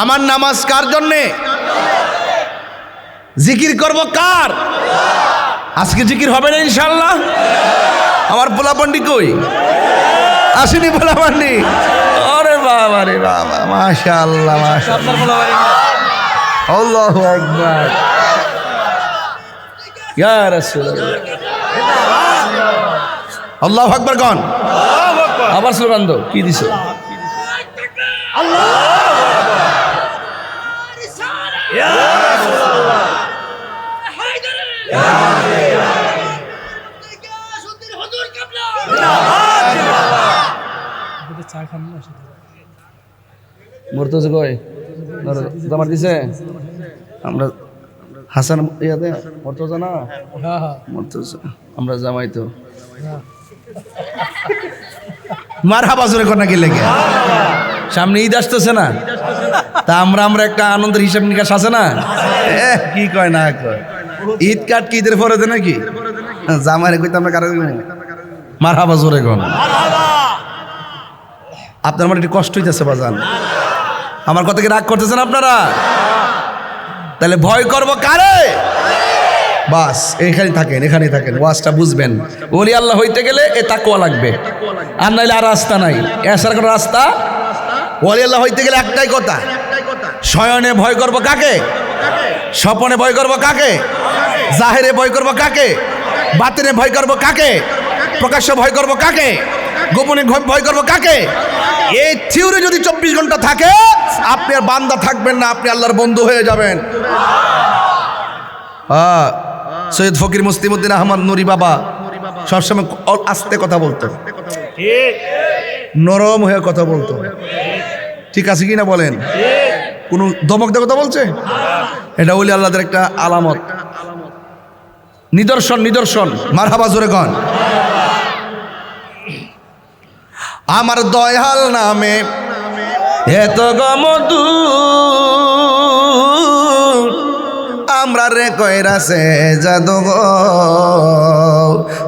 আমার নামাজ কার জন্যে? জিকির করব কার? আজকে জিকির হবে না ইনশাআল্লাহ? আমার পোলাপান্ডি কই? আসেনি পোলাপান্ডি? আরে বাবা রে বাবা, মাশাআল্লাহ মাশাআল্লাহ, আল্লাহু আকবার, ইয়া রাসূলুল্লাহ, আল্লাহু আকবার কোন, আবার স্লোগান দাও, কি দিছো? মরতেছে কই জামার দিছে, আমরা হাসান ইয়াতে মরতেছে না, মরতেছে আমরা জামাই তো মারহাবা জোরে কর না কি লেগে, সামনে ঈদ আসতেছে না, তা আমরা একটা আনন্দের হিসাব নিকাশ আছে না, কি কয় না কয়, ঈদ কাট কি ঈদের পরে দে নাকি, জামাই কইতে আমরা কারো মারহাবা জোরে কর। আপনার আমার একটু কষ্ট হইতেছে বাজান, আমার কথা কি রাগ করতেছেন আপনারা? তাহলে ভয় করবো কারে? বাস এখানেই থাকেন, এখানেই থাকেন, ওয়াজটা বুঝবেন। ওলি আল্লাহ হইতে গেলে এ তাকওয়া লাগবে, আর নাইলে আর রাস্তা নাই, এসার কোনো রাস্তা। ওলি আল্লাহ হইতে গেলে একটাই কথা, শয়নে ভয় করবো কাকে, স্বপনে ভয় করবো কাকে, জাহেরে ভয় করবো কাকে, বাতিনে ভয় করবো কাকে, প্রকাশ্য ভয় করবো কাকে, গোপনে ভয় করবো কাকে। এই থিওরি যদি 24 ঘন্টা থাকে, আপনি আর বান্দা থাকবেন না, আপনি আল্লাহর বন্ধু হয়ে যাবেন। সৈয়দ ফকির মুসলিমউদ্দিন আহমদ নুরি বাবা সবসময় আস্তে কথা বলতো, নরম হয়ে কথা বলতো, ঠিক আছে কি না বলেন? কোন ধমক দিয়ে কথা বলছে? এটা ওলি আল্লাহদের একটা আলামত, নিদর্শন, নিদর্শন। মারহাবা জোরে কন। আমার দয়াল নামে এত গমদু আমরা রে কইরাছে জাদু গো,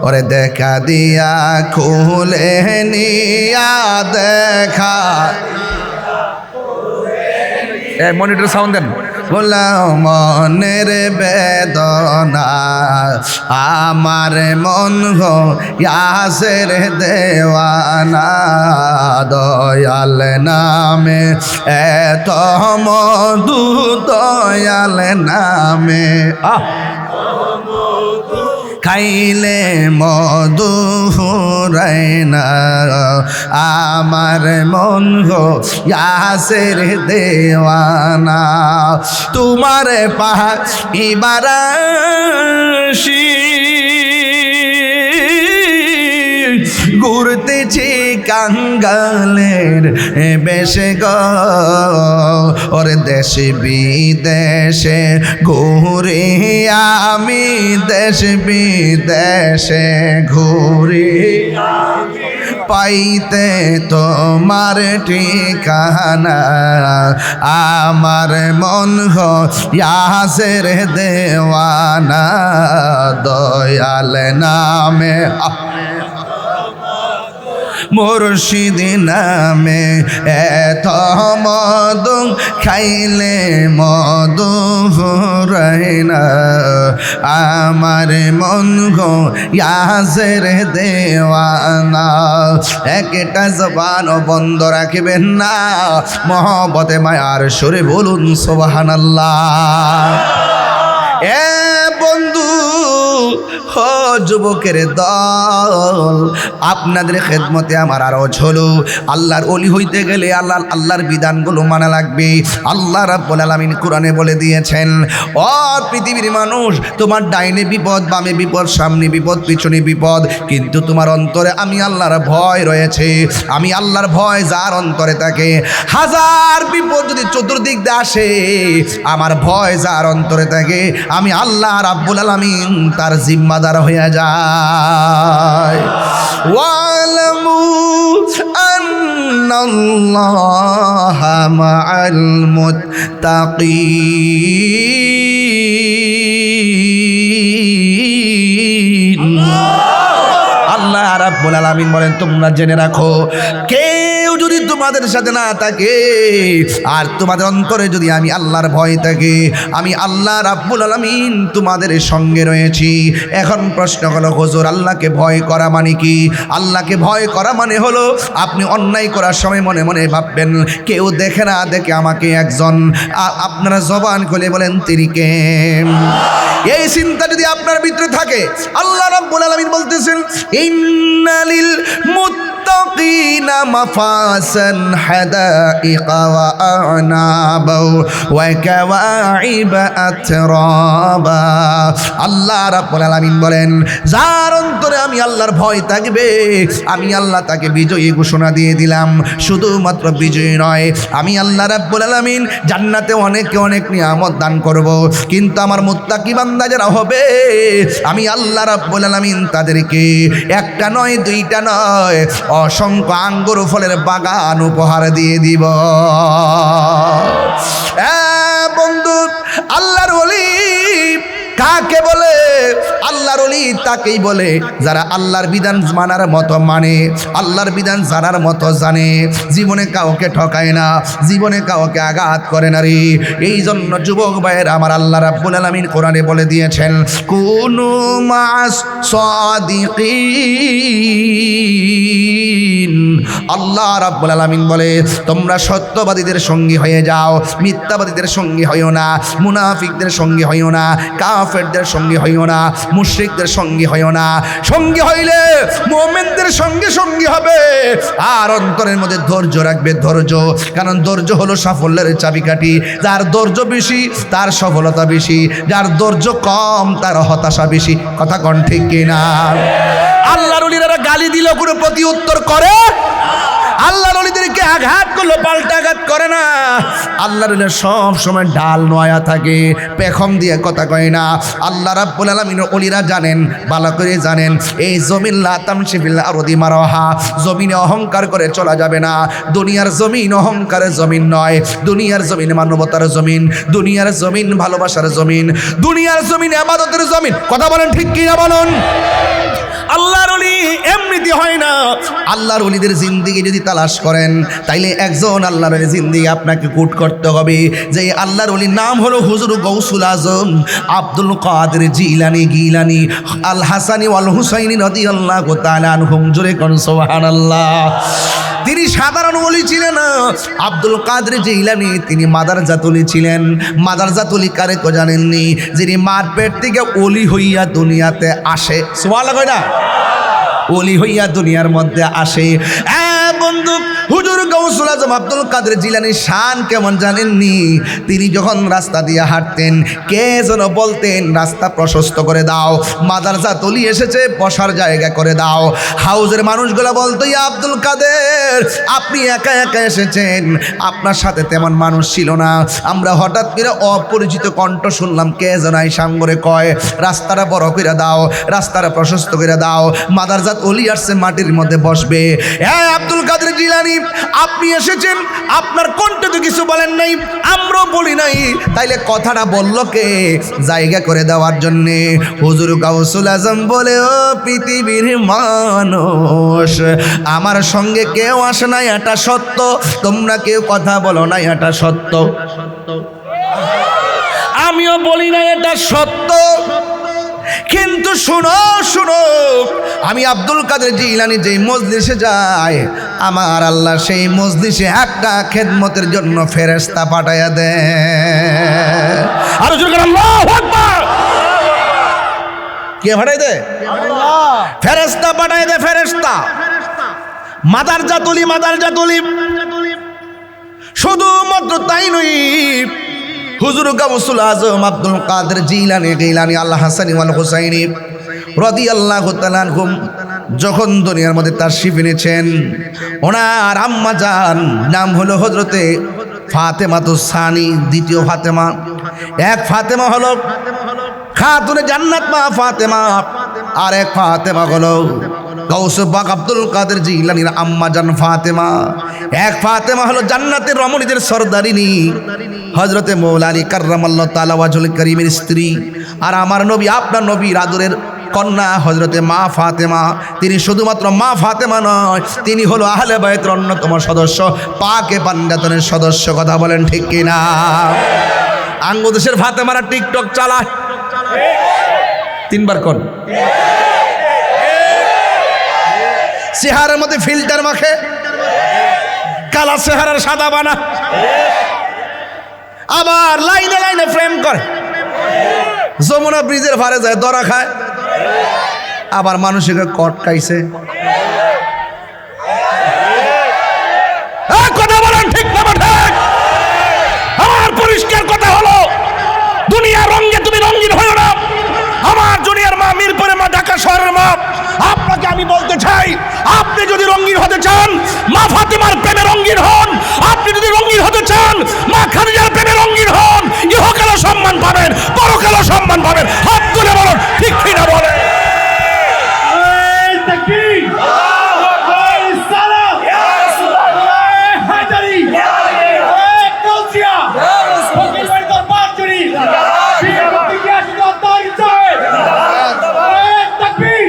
ওরে দেখা দিয়া খুলে নিয়া দেখা, মনিটর সাউন্ড দেন। বললাম মনের বেদনা আমার মন গো ইয়াসের দেওয়ানা, দয়াল নামে এত মধু, দয়াল নামে খাইলে মধু ফুরায় না, আমার মন গো ইয়াসের দেওয়ানা, তোমার পাহিবারাশি ঘুরতেছি কাঙ্গালের বেশে গো, ওর দেশে বিদেশে ঘুরে আমি, দেশ বিদেশে ঘুরে পাইতে তোমার ঠিকানা, আমার মন গো ইয়াসের দেওয়ানা, দয়াল নামে মুর্শিদ নামে এত মধু খাইলে মধু ফুরায় না, আমার মন গো ইয়াসের দেওয়ানা। একটা জবান বন্ধ রাখবেন না, মহব্বতে মায়ার সুরে বলুন সুবহানাল্লাহ। এ বন্ধু ও যুবকের দল, আপনাদের খেদমতে আমার আরজ হলো, আল্লাহর ওলি হইতে গেলে আল্লাহর বিধানগুলো মানা লাগবে। আল্লাহ রাব্বুল আলামিন কোরআনে বলে দিয়েছেন, ও পৃথিবীর মানুষ, তোমার ডাইনে বিপদ, বামে বিপদ, সামনে বিপদ, পিছনে বিপদ, কিন্তু তোমার অন্তরে আমি আল্লাহর ভয় রয়েছে। আমি আল্লাহর ভয় যার অন্তরে থাকে, হাজার বিপদ যদি চতুর্দিক দিয়ে আসে, আমার ভয় যার অন্তরে থাকে, আমি আল্লাহ রাব্বুল আলামিন তার জিম্মাদার হয়ে যায়। ওয়ালামু আন্নাল্লাহা মাআল মুত্তাকিন। আল্লাহ রাব্বুল আলামিন বলেন, তোমরা জেনে রাখো, কেউ যদি তোমাদের সাথে না থাকে আর তোমাদের অন্তরে যদি আমি আল্লাহর ভয় থাকে, আমি আল্লাহ রাব্বুল আলামিন তোমাদের সঙ্গে রয়েছি। এখন প্রশ্ন হলো হুজুর, আল্লাহকে ভয় করা মানে কি? আল্লাহকে ভয় করা মানে হলো আপনি অন্যায় করার সময় মনে মনে ভাববেন কেউ দেখে না দেখে আমাকে একজন, আপনারা জবান খুলে বলেন তিনি কে? এই চিন্তা যদি আপনার ভিতরে থাকে, আল্লাহ রাব্বুল আলামিন বলতেছেন ইন্নালিল মুত্তাকিনা মাফাসান হাদাইকা ওয়া আনাবা ওয়া কাওয়াইবা আতরাবা। আল্লাহ রাব্বুল আলামিন বলেন যার অন্তরে আমি আল্লাহর ভয় থাকবে আমি আল্লাহ তাকে বিজয়ী ঘোষণা দিয়ে দিলাম। শুধুমাত্র বিজয়ী নয়, আমি আল্লাহ রাব্বুল আলামিন জান্নাতে অনেকে অনেক নিয়ামত দান করব, কিন্তু আমার মুত্তাকি বান্দা যারা হবে আমি আল্লাহ রাব্বুল আলামিন তাদেরকে একটা নয় দুইটা নয় অসংখ্য আঙ্গুর ফলের বাগান উপহার দিয়ে দিব। বন্ধু, আল্লাহর ওলি কাকে বলে? আল্লাহর ওলি তাকেই বলে যারা আল্লাহর বিধান মানার মতো মানে, আল্লাহর বিধান জানার মতো জানে, জীবনে কাউকে ঠকায় না, জীবনে কাউকে আঘাত করে না রে। এই জন্য যুবক ভাইয়ের আমার আল্লাহ রাব্বুল আলামিন কোরআনে বলে দিয়েছেন কুনু মাস সাদিকিন। আল্লাহ রাব্বুল আলামিন বলে তোমরা সত্যবাদীদের সঙ্গী হয়ে যাও, মিথ্যাবাদীদের সঙ্গী হইও না, মুনাফিকদের সঙ্গী হইও না, কাফেরদের সঙ্গী হইও না, মুশরিকদের সঙ্গী হইও না। সঙ্গী হইলে মুমিনদের সঙ্গে সঙ্গী হবে আর অন্তরের মধ্যে ধৈর্য রাখবে, ধৈর্য। কারণ ধৈর্য হলো সাফল্যের চাবিকাঠি। যার ধৈর্য বেশি তার সফলতা বেশি, যার ধৈর্য কম তার হতাশা বেশি। কথা কোন ঠিক কিনা? আল্লাহর ওলিরা গালি দিল কোনো প্রতি উত্তর করে? আল্লাহর ওলিদেরকে আঘাত করলো পাল্টা আঘাত করে না। আল্লাহর ওলিরা সব সময় ডাল নয়া থাকে, পেখম দিয়ে কথা কয় না। আল্লাহ রাব্বুল আলামিন ওলিরা জানেন, ভালো করে জানেন এই জমিন লা তামশি ফিল আরদি মারহা, জমিনে অহংকার করে চলা যাবে না। দুনিয়ার জমিন অহংকারের জমিন নয়, দুনিয়ার জমিন মানবতার জমিন, দুনিয়ার জমিন ভালোবাসার জমিন, দুনিয়ার জমিন ইবাদতের জমিন। কথা বলেন ঠিক কি না বলুন? আল্লাহর ওলি এমনিতে হয় না। আল্লাহর ওলিদের জিন্দেগি যদি তালাশ করেন তাইলে একজন আল্লাহর ওলির জিন্দেগি আপনাকে কুট করতে হবে। যে আল্লাহর ওলির নাম হলো হুজুর গৌসুল আজম আব্দুল কাদের জিলানী গিলানী আল হাসানি ওয়াল হুসাইনি রাদিয়াল্লাহু তাআলা আনহুম। জোরে কোন সুবহানাল্লাহ। তিনি সাধারণ ওলি ছিলেন না। আব্দুল কাদের জিলানী তিনি মাদারজাত ওলি ছিলেন। মাদারজাত ওলি কারে কো জানেননি? যিনি মার পেট থেকে ওলি হইয়া দুনিয়াতে আসে। সুবহানাল্লাহ কয় না? ওলি হইয়া দুনিয়ার মধ্যে আসে। বন্ধু, হুজুর গৌসুল আজম আব্দুল কাদের জিলানীর শান কেমন জানেননি? তিনি যখন রাস্তা দিয়ে হাঁটতেন কে যেন বলতেন রাস্তা প্রশস্ত করে দাও, মাদারজাত ওলি এসেছে বসার জায়গা করে দাও। হাউজের মানুষগুলো বলতো ইয়া আব্দুল কাদের আপনি একা একা এসেছেন, আপনার সাথে তেমন মানুষ ছিল না। আমরা হঠাৎ করে অপরিচিত কণ্ঠ শুনলাম কে যেন এই সাঙ্গরে কয় রাস্তাটা বড় করে দাও, রাস্তাটা প্রশস্ত করে দাও, মাদারজাত ওলি আসছে মাটির মধ্যে বসবে। আব্দুল কাদের জিলানী আপনি এসেছেন, আপনার কণ্ঠে তো কিছু বলেন নাই, আমরাও বলি নাই, তাইলে কথাটা বললো কে জায়গা করে দেওয়ার জন্যে? হুজুর গাউসুল আজম বলে ও পৃথিবীর মানুষ আমার সঙ্গে কেউ আসে না এটা সত্য, তোমরা কেউ কথা বলো না এটা সত্য, আমিও বলি না এটা সত্য। কিন্তু শুনো শুনো, আমি আব্দুল কাদের জিলানী যেই মজলিসে যাই আমার আল্লাহ সেই মজলিসে একটা খেদমতের জন্য ফেরেশতা পাঠাইয়া দেয়। আর জোরে করে আল্লাহু আকবার। কে পাঠাই দেয়? আল্লাহ। ফেরেশতা পাঠাই দেয়, ফেরেশতা। মাদারজাত ওলি, মাদারজাত ওলি। শুধুমাত্র তাই নয়, হুজুর গাউসুল আজম আব্দুল কাদের জিলানী গিলানী আল হাসানি ওয়াল হুসাইনি রাদিয়াল্লাহু তাআলা আনহুম যখন দুনিয়ার মধ্যে তাশরিফ এনেছেন, ওনার আম্মা জান নাম হলো হযরতে ফাতেমাতুস সানি, দ্বিতীয় ফাতেমা। এক ফাতেমা হলো খাতুনে জান্নাত মা ফাতেমা, আর এক ফাতেমা হলো গাউসে পাক আব্দুল কাদের জিলানীর আম্মা জান ফাতেমা। এক ফাতেমা হলো জান্নাতের রমণীদের সরদারিনী হযরতে মৌলা আলী কাররামাল্লাহু তাআলা ওয়াজহুল কারীমের স্ত্রী। আর আমার নবী আপনার নবীর আদরের কন্যা হযরতে মা ফাতেমা, তিনি শুধুমাত্র মা ফাতেমা নয়, তিনি হলো আহলে বাইতের অন্যতম সদস্য, পাকে পাঞ্জাতনের সদস্য। কথা বলেন ঠিক কিনা? আঙ্গুদেশের ফাতেমারা টিকটক চালায়, তিনবার কোন চেহারার মধ্যে ফিল্টার মাখে, কালা চেহারার সাদা বানা, আবার লাইনে লাইনে ফ্রেম করে, যমুনা ব্রিজের ভারে যায় দরা খায়, আবার মানুষকে কটকাইছে। কথা বলেন ঠিক না ঠিক? আমার পরিষ্কার কথা হলো, দুনিয়ার রঙে তুমি রঙিন হও না। আমার জুনিয়র মা, মিরপুরের মা, ঢাকা শহরের মা, আপনাকে আমি বলতে চাই, আপনি যদি রঙিন হতে চান, মা ফাতেমার প্রেমে রঙিন হন। আপনি যদি রঙিন হতে চান, মা খাদিজার প্রেমে রঙিন হন। ইহকালও সম্মান পাবেন, পরকালও সম্মান পাবেন। হাত তুলে বলুন ঠিক কিনা বলেন। তাকবীর, সালাম, হায়দারি, কাউসিয়া, ফকির ভাই দরবার চুরি, পীর মুফতি গিয়াসুদ্দিন আত্তাহির সাহেব, তাকবীর,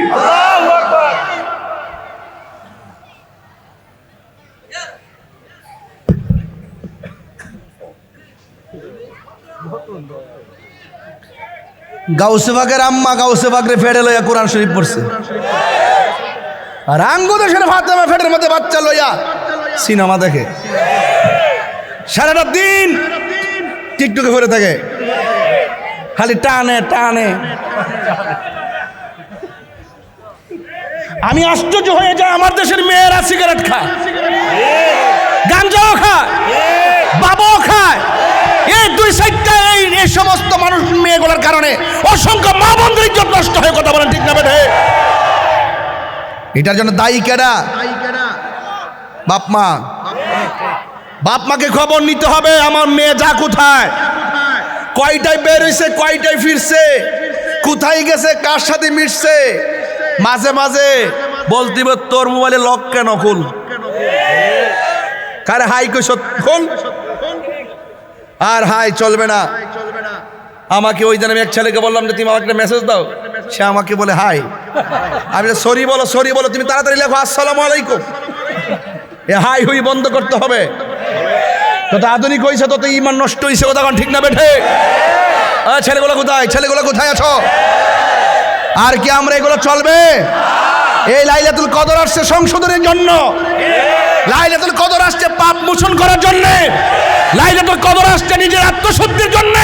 আল্লাহু আকবার। গাউসে বাগের আম্মা গাউসে বাগরে ফেড়ে লইয়া কোরআন শরীফ পড়ছে, আর আঙ্গুদেশের ফাতেমা ফেটের মধ্যে বাচ্চা লইয়া সিনেমা দেখে, সারাটা দিন টিকটকে ঘুরে থাকে, খালি টানে টানে। আমি আশ্চর্য হয়ে যাই, আমার দেশের মেয়েরা সিগারেট খায়, গাঞ্জাও খায়, বাবাও খায়। এই দুই সাইডটা এই সমস্ত মানুষ মেয়েগুলোর কারণে অসংখ্য মা বোনদের ইজ্জত নষ্ট হয়ে। কথা বলেন ঠিক না বেঠে? এটার জন্য দায়ী কেডা? বাপ মা। বাপ মাকে খবর নিতে হবে, আমার মেয়ে যা কোথায়, কয়টায় বের হইছে, কয়টায় ফিরছে, কোথায় গেছে, কার সাথে মিশছে। মাঝে মাঝে বলতে হবে, তোর মোবাইলে লক কেন খুল, কারে হাই কই খুল, আর হাই চলবে না। আমাকে ওই দিন আমি এক ছেলেকে বললাম যে তুমি আমাকে একটা মেসেজ দাও, সে আমাকে বলে হাই। আমি সরি বলো, সরি বলো, তুমি তাড়াতাড়ি লেখো আসসালামু আলাইকুম। এ হাই হুই বন্ধ করতে হবে। তত আধুনিক হয়েছে, তত ইমান নষ্ট হয়েছে। কথা ঠিক না বেঠে? ছেলেগুলো কোথায়, ছেলেগুলো কোথায় আছো? আর কি আমরা এগুলো চলবে? এই লাইলাতুল কদর আসছে সংশোধনের জন্য, লাইলাতুল কদর আসছে পাপ মোচন করার জন্য, লাইলাতুল কদর আসছে নিজের আত্মশুদ্ধির জন্য,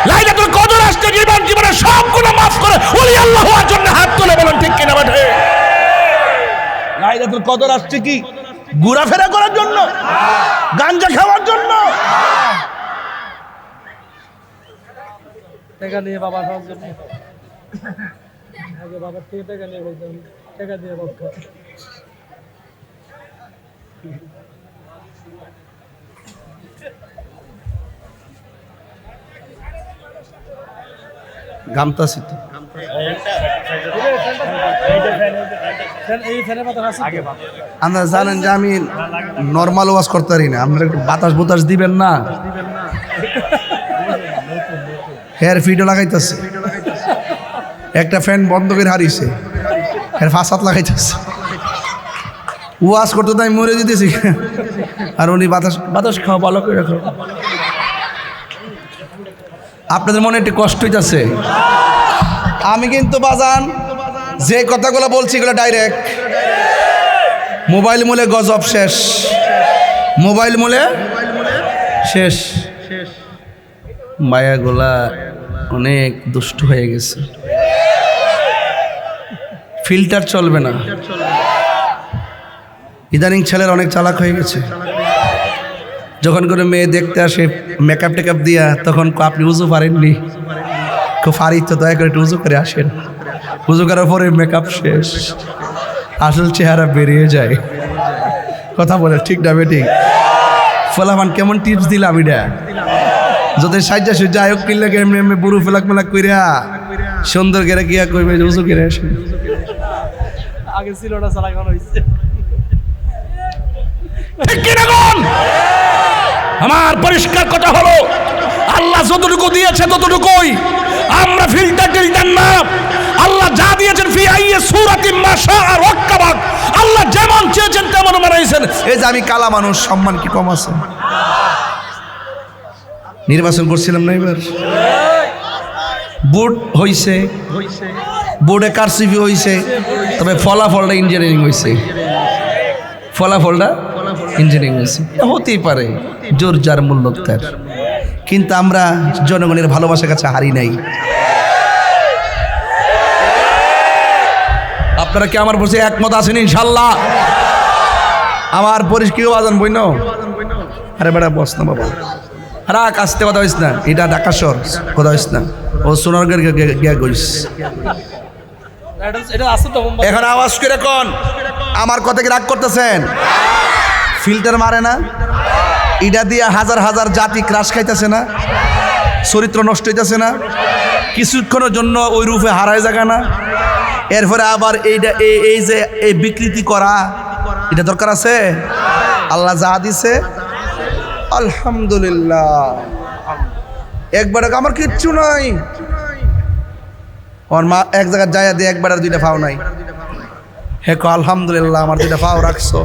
লাইলাতুল কদর আসছে জীবনের সবগুলো মাফ করে ওলি আল্লাহ হওয়ার জন্য। হাত তুলে বলেন ঠিক কিনা বেঠে? লাইলাতুল কদর আসছে কি ঘোরাফেরা করার জন্য, গাঞ্জা খাওয়ার জন্য? টাকা নিয়ে বাবা খাওয়ার জন্য, আগে বাবার থেকে টাকা নিয়ে বলতাম, টাকা দিয়ে বাবা খাওয়া। গামতাছি তো এই ফ্যানের মতো আছে আগে আপনারা জানেন যে আমি নর্মাল ওয়াজ করতে পারি না। আপনারা একটু বাতাস বোতাস দিবেন না? হেয়ার ফিডও লাগাইতেছে, একটা ফ্যান বন্ধ করে হারিয়েছে, এর ফাঁসাত লাগাইতেছে। ওয়াজ করতে তো আমি মরে দিতেছি, আর উনি বাতাস বাতাস খাওয়া ভালো করে রাখো। আপনাদের মনে একটু কষ্ট হইতেছে। আমি কিন্তু বাজান যে কথাগুলো বলছি এগুলো ডাইরেক্ট। মোবাইল মূলে গজব শেষ, মোবাইল মূলে শেষ। মায়াগুলা অনেক দুষ্ট হয়ে গেছে, ফিল্টার চলবে না। ইদানিং ছেলের অনেক চালাক হয়ে গেছে। যখন কোনো মেয়ে দেখতে আসে মেকআপ টেকআপ দিয়া, তখন আপনি উজু পারেননি, খুব ফারি তো দয়া করে একটু উজু করে আসেন। উজু করার পরে মেকআপ শেষ, আসল চেহারা বেরিয়ে যায়। কথা বলে ঠিক না বেটি? ফলাফান কেমন টিপস দিলাম এটা? যদি সাজ্জা সুজ্জা আয়োগ কিনলে এমনি এমনি বুড়ো ফেলাক মেলাক কইরা সুন্দর করে গিয়া কইবে উজু করে আসেন। আগে ছিল না, চালা এখন হইছে। ঠিক কি না কোন? আমার পরিষ্কার কথা হলো, আল্লাহ যতটুকু দিয়েছে ততটুকুই। আমরা ফিল্টার দিতেন না। আল্লাহ যা দিয়ে সূরাতি মাশা আর ওয়াক্কাবাক আল্লাহ যেমন চেয়েছেন তেমন বানাইছেন। এই যে আমি কালা মানুষ, সম্মান কি কম আছে? নির্বাচন করছিলাম না এবার, বোর্ড হইছে, বোর্ডে কারসিফি হইছে, তবে ফলাফলটা ইঞ্জিনিয়ারিং হইছে, ফলাফলটা ইঞ্জিনিয়ারিং হয়েছে। হতেই পারে, জোর যার মূল্য তার। কিন্তু আমরা জনগণের ভালোবাসার কাছে হারি নাই। আপনারা কি আমার বসে একমত আছেন? ইনশাল্লাহ আমার পরিষ্কার বাজান বই নাও। আরে বেটা বস না বাবা, রাখ আসতে কথা হইস না, এটা ঢাকা শহর, কথা হইস না, ও সোনারগড় গিয়া গইস। এটা আছে তো মোমবাতি। এখন আওয়াজ করে কোন আমার কথা কি রাগ করতেছেন? ফিল্টার মারে না, এটা দিয়ে হাজার হাজার জাতি ক্রাশ খাইতেছে না, চরিত্র নষ্ট হইতেছে না, কিছুক্ষণের জন্য ওই রূপে হারায় জায়গা না। এরপরে আবার এইটা এই যে এই বিকৃতি করা, এটা দরকার আছে? আল্লাহ যা দিছে আলহামদুলিল্লাহ, একবার আমার কিচ্ছু নাই। আমার মা এক জায়গায় যাইয়া দিয়ে একবার আর দুইটা পাও নাই, হে কো আলহামদুলিল্লাহ আমার দুইটা পাও রাখছো,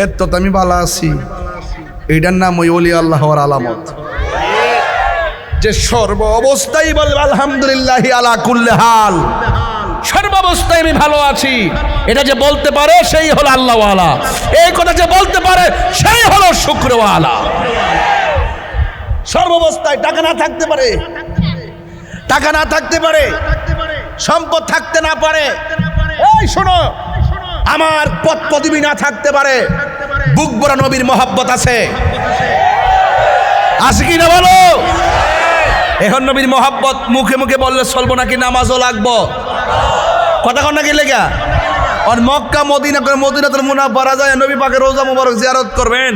এর তো আমি ভালো আছি। এইটার নাম ওই ওলি আল্লাহ হওয়ার আলামত, যে সর্ব অবস্থায় বলবে আলহামদুলিল্লাহ আলা কুল্লি হাল, সর্বাবস্থায় আমি ভালো আছি। এটা যে বলতে পারে সেই হলো আল্লাহওয়ালা, এই কথা যে বলতে পারে সেই হলো শুকরওয়ালা। সর্বাবস্থায় টাকা না থাকতে পারে, টাকা না থাকতে পারে, সম্পদ থাকতে না পারে, এই শোনো, আমার পদ পদবি না থাকতে পারে, বুক ভরা নবীর মহব্বত আছে, আছে কি না বলো? এখন নবীর মহব্বত মুখে মুখে বললে চলবো নাকি? নামাজও লাগবো, কথা কন নাকি লেগা? আর মক্কা মদিনা করে মদিনাতুল মুনাওয়ারা যায় নবী পাকের রোজা মুবারক জিয়ারত করবেন,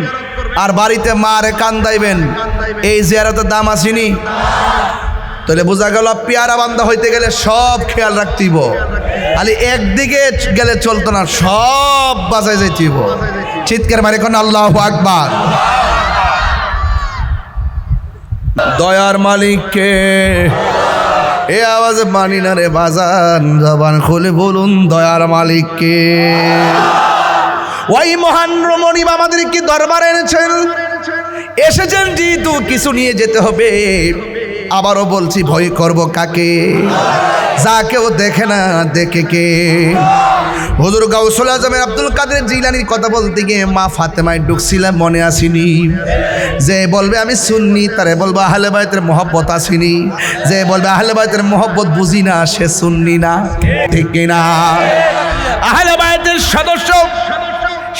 আর বাড়িতে মারে কান্দাইবেন, এই জিয়ারতের দাম আসেনি? তাহলে বোঝা গেল পেয়ারা বান্দা হইতে গেলে সব খেয়াল রাখতেইব, খালি একদিকে গেলে চলতো না, সব বাজায় যাইতেইব। চিৎকার মারে কোন আল্লাহু আকবার। দয়ার মালিককে এ আওয়াজ মানি না রে বাজান, জবান খুলে বলুন দয়ার মালিককে। ওই মহান রমণী আমাদেরকে দরবারে এনেছেন, এসেছেন যেহেতু কিছু নিয়ে যেতে হবে। আবারও বলছি, ভয় করব কাকে? যা কেউ দেখে না, দেখে কে? হুজুর গাউসুল আজমের আব্দুল কাদের জিলানির কথা বলতে গিয়ে মা ফাতেমায় ঢুকছিলাম, মনে আসেনি? যে বলবে আমি সুন্নি, তারে বলবো আহলে বাইতের মহব্বত আসেনি। যে বলবে আহলে বাইতের মহব্বত বুঝি না, সে সুন্নি না, ঠিক কিনা? আহলে বাইতের সদস্য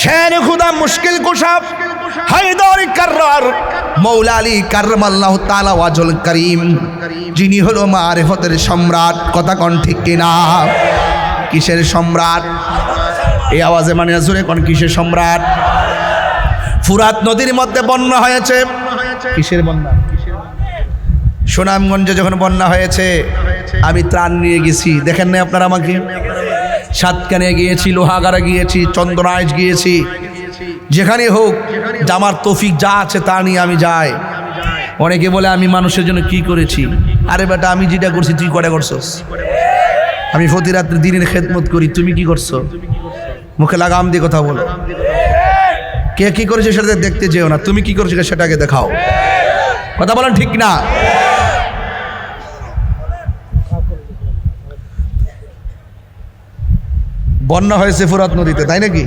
শের খুদা মুশকিল কুশাফ হায়দার কাররার মৌলা আলী কাররামাল্লাহু তাআলা ওয়াজহুল কারীম, যিনি হলো মারিফতের সম্রাট, কথা কোন ঠিক কিনা? কিসের সম্রাট? এই আওয়াজে মানে জোরে কোন কিসের সম্রাট? ফুরাত নদীর মধ্যে বন্যা হয়েছে। কিসের বন্যা? সুনামগঞ্জে যখন বন্যা হয়েছে আমি ত্রাণ নিয়ে গেছি, দেখেন না আপনারা আমাকে? সাতকানে গিয়েছি, লোহাগাড়া গিয়েছি, চন্দনাইশ গিয়েছি, যেখানে হোক জামার তৌফিক যা আছে তা নিয়ে আমি যাই। অনেকে বলে আমি মানুষের জন্য কি করেছি। আরে বেটা, আমি যেটা করছি তুই কটা করছস? আমি প্রতি রাত্রে দিনের খেদমত করি, তুমি কি করছো? মুখে লাগাম দিয়ে কথা বলো। কে কি করেছে সেটা দেখতে যেও না, তুমি কি করেছো সেটাকে দেখাও। কথা বলেন ঠিক না? বন্যা হয়েছে ফুরাত নদীতে, তাই নাকি?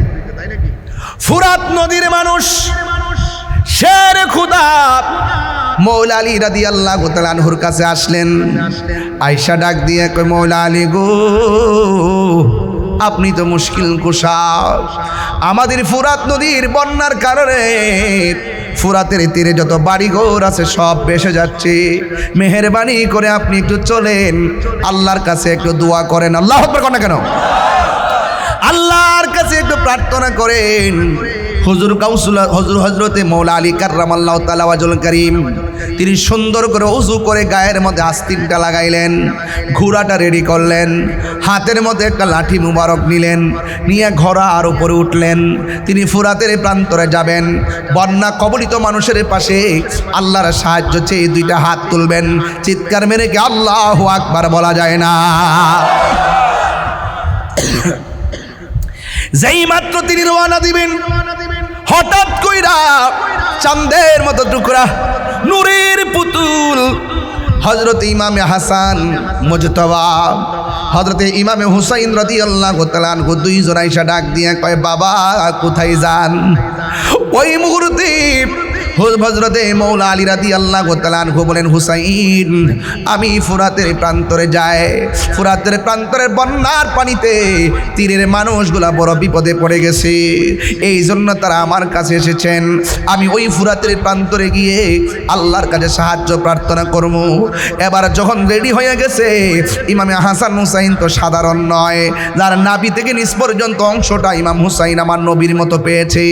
ফুরাত নদীর মানুষ শের খুদা মৌলা আলী রাদিয়াল্লাহু তাআলা আনহুর কাছে আসলেন। আয়েশা ডাক দিয়ে কয়, মৌলা আলী গো, আপনি তো মুশকিল কুশা, আমাদের ফুরাত নদীর বন্যার কারণে ফুরাতের তীরে যত বাড়িঘর আছে সব ভেসে যাচ্ছে, মেহেরবানি করে আপনি একটু চলেন, আল্লাহর কাছে একটু দোয়া করেন। আল্লাহু আকবার করেন না কেন? আল্লাহর কাছে একটু প্রার্থনা করেন। হুজুর গাউসুল হুজুর হযরতে মৌলা আলী কাররামাল্লাহু তাআলা ওয়াজহুল কারীম, তিনি সুন্দর করে ওযু করে গায়ের মধ্যে আস্তিনটা লাগাইলেন, ঘোড়াটা রেডি করলেন, হাতের মধ্যে একটা লাঠি মুবারক নিলেন, নিয়ে ঘোড়ার উপরে উঠলেন। তিনি ফুরাতের প্রান্তরে যাবেন, বন্যা কবলিত মানুষের পাশে আল্লাহর সাহায্য চেয়ে দুইটা হাত তুলবেন, চিৎকার মেরে কি আল্লাহু আকবার বলা যায় না? যেই মাত্র তিনি রওনা দিবেন, হঠাৎ কইরা চাঁদের মতো টুকরা নূরের পুতুল হযরত ইমামে হাসান মুজতবা, হযরতে ইমামে হুসাইন রাদিয়াল্লাহু তাআলা আনহু দুইজন আইসা ডাক দিয়ে কয়, বাবা কোথায় যান? ওই মুহূর্তে হযরতে মৌলা আলী রাদিয়াল্লাহু তাআলা আনহু বলেন, হুসাইন আমি ফুরাতের প্রান্তরে যাই। ফুরাতের প্রান্তরের বন্যার পানিতে তীরের মানুষগুলা বড় বিপদে পড়ে গেছে, এই জন্য তারা আমার কাছে এসেছেন। আমি ওই ফুরাতের প্রান্তরে গিয়ে আল্লাহর কাছে সাহায্য প্রার্থনা করব। এবার যখন রেডি হয়ে গেছে, ইমামে হাসান হুসাইন তো সাধারণ নয়, যার নাভি থেকে নিচ পর্যন্ত অংশটা ইমাম হুসাইন আমার নবীর মতো পেয়েছে,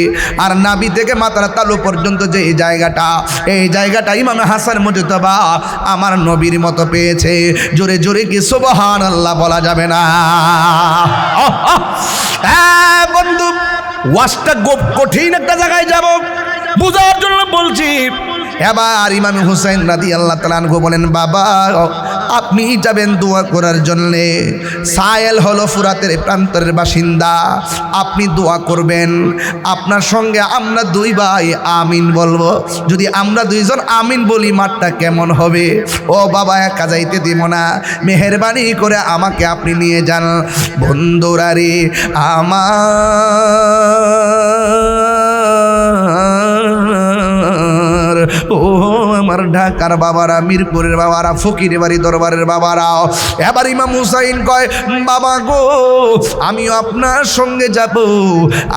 আর নাভি থেকে মাথার তালু পর্যন্ত যে এই জায়গাটা ইমামে হাসান মুজতবা আমার নবীর মতো পেয়েছে। জোরে জোরে কি সুবহানাল্লাহ বলা যাবে না? হ্যাঁ বন্ধু, ওয়াজটা কঠিন একটা জায়গায় যাব, বুঝার জন্য বলছি। এবার ইমাম হুসাইন রাদিয়াল্লাহু তাআলা আনহু বলেন, বাবা আপনি যাবেন দোয়া করার জন্যে। সায়েল হলো ফুরাতের প্রান্তরের বাসিন্দা, আপনি দোয়া করবেন। আপনার সঙ্গে আমরা দুই ভাই আমিন বলবো। যদি আমরা দুইজন আমিন বলি মাঠটা কেমন হবে? ও বাবা একা যাইতে দিব না, মেহেরবানি করে আমাকে আপনি নিয়ে যান। বন্ধুরা রে আমার, ও আমার ঢাকার বাবারা, মিরপুরের বাবারা, ফকির বাড়ি দরবারের বাবারা, এবার ইমাম হুসাইন কয়, বাবা গো আমিও আপনার সঙ্গে যাব।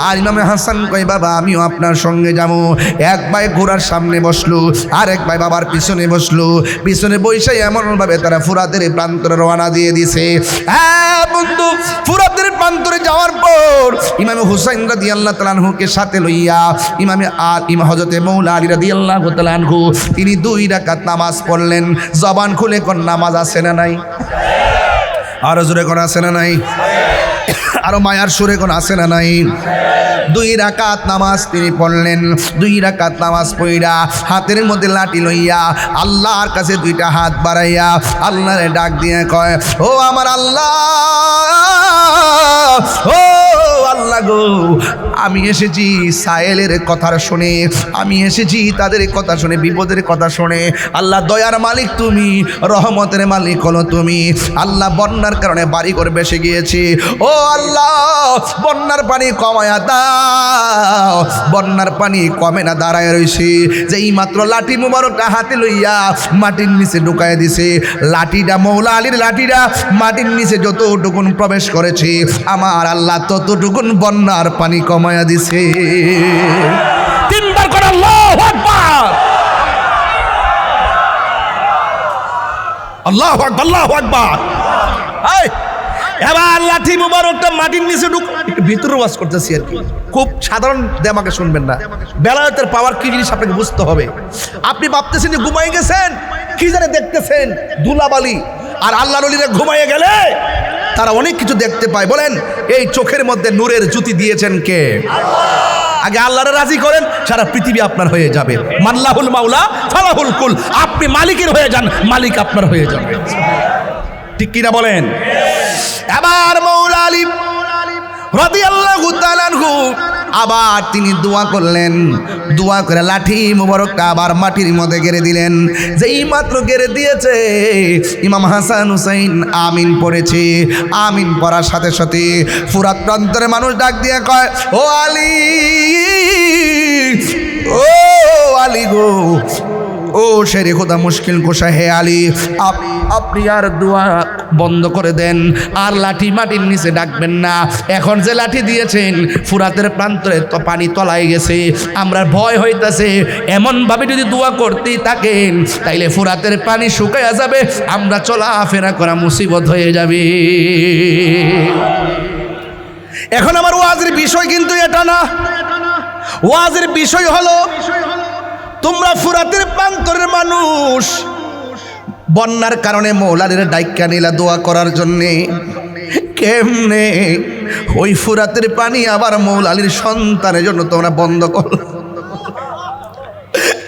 আর ইমামে হাসান কয়, বাবা আমিও আপনার সঙ্গে যাব। এক ভাই ঘোড়ার সামনে বসলো, আর এক ভাই বাবার পিছনে বসলো। পিছনে বসে এমনভাবে তারা ফুরাতের প্রান্তরে রওনা দিয়ে দিছে। হ্যাঁ বন্ধু, ফুরাতের প্রান্তরে যাওয়ার পর ইমাম হুসাইন রাদিয়াল্লাহু তাআলা আনহুকে সাথে লইয়া ইমাম হযরতে মৌলা আলী রাদিয়াল্লাহু তাআলা আনহু তিনি 2 রাকাত নামাজ পড়লেন। জবান খুলে কোন নামাজ আছে না নাই? আরো জোরে কোন আছে না নাই? আরো মায়ার সুরে কোন আছে না নাই? 2 রাকাত নামাজ তিনি পড়লেন। 2 রাকাত নামাজ পড়া হাতের মধ্যে লাঠি লইয়া আল্লাহর কাছে 2টা হাত বাড়াইয়া আল্লাহরে ডাক দিয়ে কয়, ও আমার আল্লাহ, ও আল্লাহ গো, আমি এসেছি সায়েলের কথা শুনে, আমি এসেছি তাদের কথা শুনে, বিপদের কথা শুনে। আল্লাহ দয়ার মালিক তুমি, রহমতের মালিক হলো তুমি। আল্লাহ বন্যার কারণে বাড়িঘর ভেসে গিয়েছে, ও আল্লাহ বন্যার পানি কমায়া দাও। বন্যার পানি কমে না, দাঁড়ায় রয়েছে। যেই মাত্র লাঠি মুবারকটা হাতে লইয়া মাটির নিচে ঢুকায় দিছে, লাঠিটা মৌলা আলীর লাঠিটা মাটির নিচে যতটুকুন প্রবেশ করেছে আমার আল্লাহ ততটুকুন বন্যার পানি কমায়া দিছে। 3 বার করে আল্লাহু আকবার, আল্লাহু আকবার, আল্লাহু আকবার। এবার লাঠি মুবারকটা মাটির নিচে একটু ভিতরে ওয়াজ করতেছি আর কি, খুব সাধারণ দেমাকে শুনবেন না। বেলায়েতের পাওয়ার কি জিনিস আপনাকে বুঝতে হবে। আপনি ভাবতেছেন যে ঘুমাই গেছেন, কি জানে দেখতেছেন ধুলাবালি, আর আল্লাহর ওলিরা ঘুমাইয়ে গেলে তারা অনেক কিছু দেখতে পায়। বলেন এই চোখের মধ্যে নূরের জ্যোতি দিয়েছেন কে? আগে আল্লাহরে রাজি করেন, সারা পৃথিবী আপনার হয়ে যাবে। মাল্লাহুল মাওলা ফালাহুল কুল, আপনি মালিকের হয়ে যান, মালিক আপনার হয়ে যাবে। ঠিক কিনা বলেন? এবার মৌলা আলী রাদিয়াল্লাহু তাআলা আনহু আবার তিনি দোয়া করলেন। দোয়া করে লাঠি মুবারকটা আবার মাটির মধ্যে গেড়ে দিলেন। যেই মাত্র গেড়ে দিয়েছে ইমাম হাসান হুসাইন আমিন পড়েছে। আমিন পড়ার সাথে সাথে ফুরাত প্রান্তরে মানুষ ডাক দিয়ে কয়, ও আলী, ও আলী গো, ও শেরে খোদা মুশকিল কোশা, হে আলী আপনি আর দোয়া বন্ধ করে দেন, আর লাঠি মাটির নিচে ডাকবেন না। এখন যে লাঠি দিয়েছেন ফুরাতের প্রান্তরে তো পানি তলায় গেছে, আমরা ভয় হইতাছে এমনভাবে যদি দোয়া করতেই থাকেন তাইলে ফুরাতের পানি শুকাইয়া যাবে, আমরা চলাফেরা করা মুসিবত হয়ে যাবে। এখন আমার ওয়াজের বিষয় কিন্তু এটা না। ওয়াজের বিষয় হলো তোমরা ফুরাতের প্রান্তরের মানুষ, বন্যার কারণে মৌলাদের ডাইক্কা নিলা দোয়া করার জন্যে। কেমনে ওই ফুরাতের পানি আবার মৌলালির সন্তানের জন্য তোমরা বন্ধ করলা?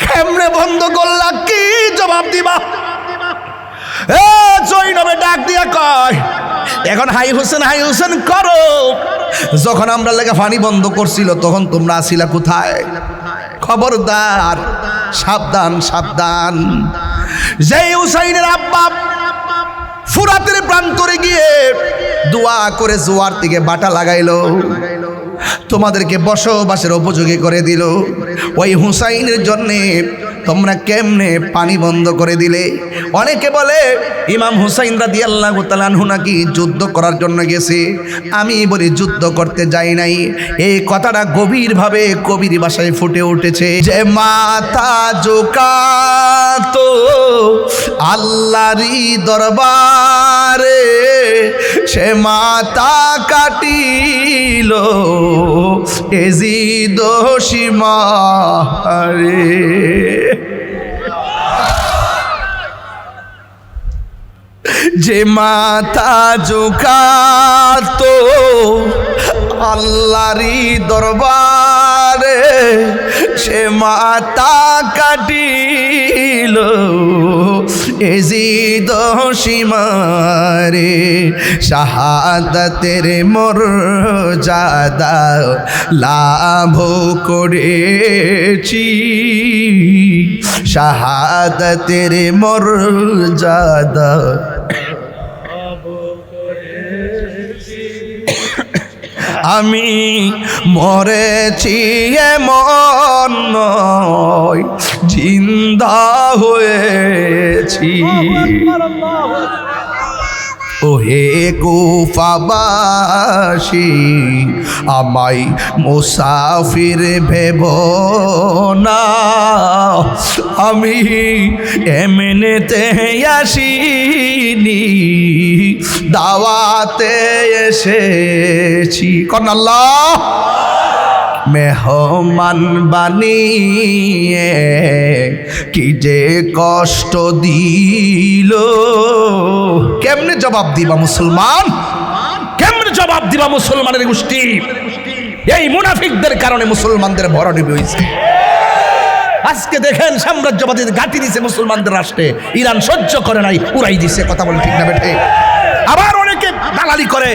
কেমনে বন্ধ করলা? কি জবাব দিবা? জৈনবে ডাক দিয়া কয়, এখন হাই হোসেন করো। যখন আমরা লেগে পানি বন্ধ করছিল তখন তোমরা আসিলা কোথায়? খবরদার, সাবধান সাবধান। যেই হুসাইনের আব্বা ফুরাতের প্রান্তরে গিয়ে দোয়া করে জোয়ার থেকে বাটা লাগাইলো, তোমাদেরকে বসবাসের উপযোগী করে দিল, ওই হুসাইনের জন্যে তোমরা কেমনে পানি বন্ধ করে দিলে? অনেকে বলে ইমাম হুসাইন রাদিয়াল্লাহু তাআলা আনহু নাকি যুদ্ধ করার জন্য গেছে। আমি বলি যুদ্ধ করতে যাই নাই। এই কথাটা গভীরভাবে কবির ভাষায় ফুটে উঠেছে যে মাথা ঝুঁকাতো আল্লাহরই দরবারে, সে মাথা কাটিল এজিদ সীমারে। যে মাথা ঝুঁকাতো আল্লাহরই দরবারে, সে মাথা কাটিল এজিদ সীমারে। শাহাদাতের মর্যাদা লাভ করেছি, শাহাদাতের মর্যাদা আমি মরেছি এমন নয়, জিন্দা হয়েছি। ওহে কুফাবাসী আমায় মুসাফির ভেব না, আমি এমনিতে আসিনি, দাওয়াতে এসেছি। কোন আল্লাহ মেহমান বানিয়ে কি যে কষ্ট দিল। কেমনে জবাব দিবা মুসলমান? কেমনে জবাব দিবা মুসলমানের গোষ্ঠী? এই মুনাফিকদের কারণে মুসলমানদের ভরণী হয়েছে। আজকে দেখেন সাম্রাজ্যবাদীর ঘাঁটি দিছে মুসলমানদের রাষ্ট্রে, ইরান সহ্য করে নাই, উড়াই দিছে। কথা বলে ঠিক না বেঠে? আবার অনেকে দালালি করে।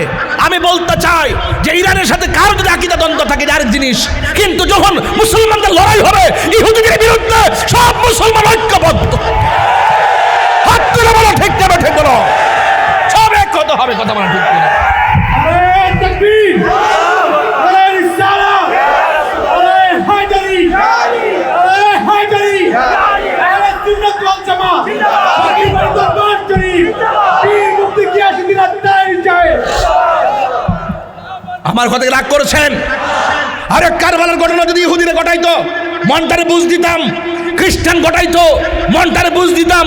আমি বলতে চাই যে ইরানের সাথে কার যদি আকীদা দ্বন্দ্ব থাকে আরেক জিনিস, কিন্তু যখন মুসলমানদের লড়াই হবে ইহুদিদের বিরুদ্ধে সব মুসলমান ঐক্যবদ্ধ। হাত তুলে বলো ঠিক না বেঠে? বলো সব এক কথা হবে। কথা বলা ঠিক না? আরে তাকবীর, আরে রিসালাত, আরে হায়দারি, আরে হায়দারি, আরে সুন্নাত ওয়াল জামাত, বাকি বাড়ি দরবার শরীফ, পীর মুফতি গিয়াসউদ্দিন আত্তারি সাহেব। আমার কথা রাগ করেছেন? আরে কারবালার ঘটনা যদি ইহুদিরা ঘটাইতো মনটারে বুঝ দিতাম, খ্রিস্টান ঘটাইতো মনটারে বুঝ দিতাম,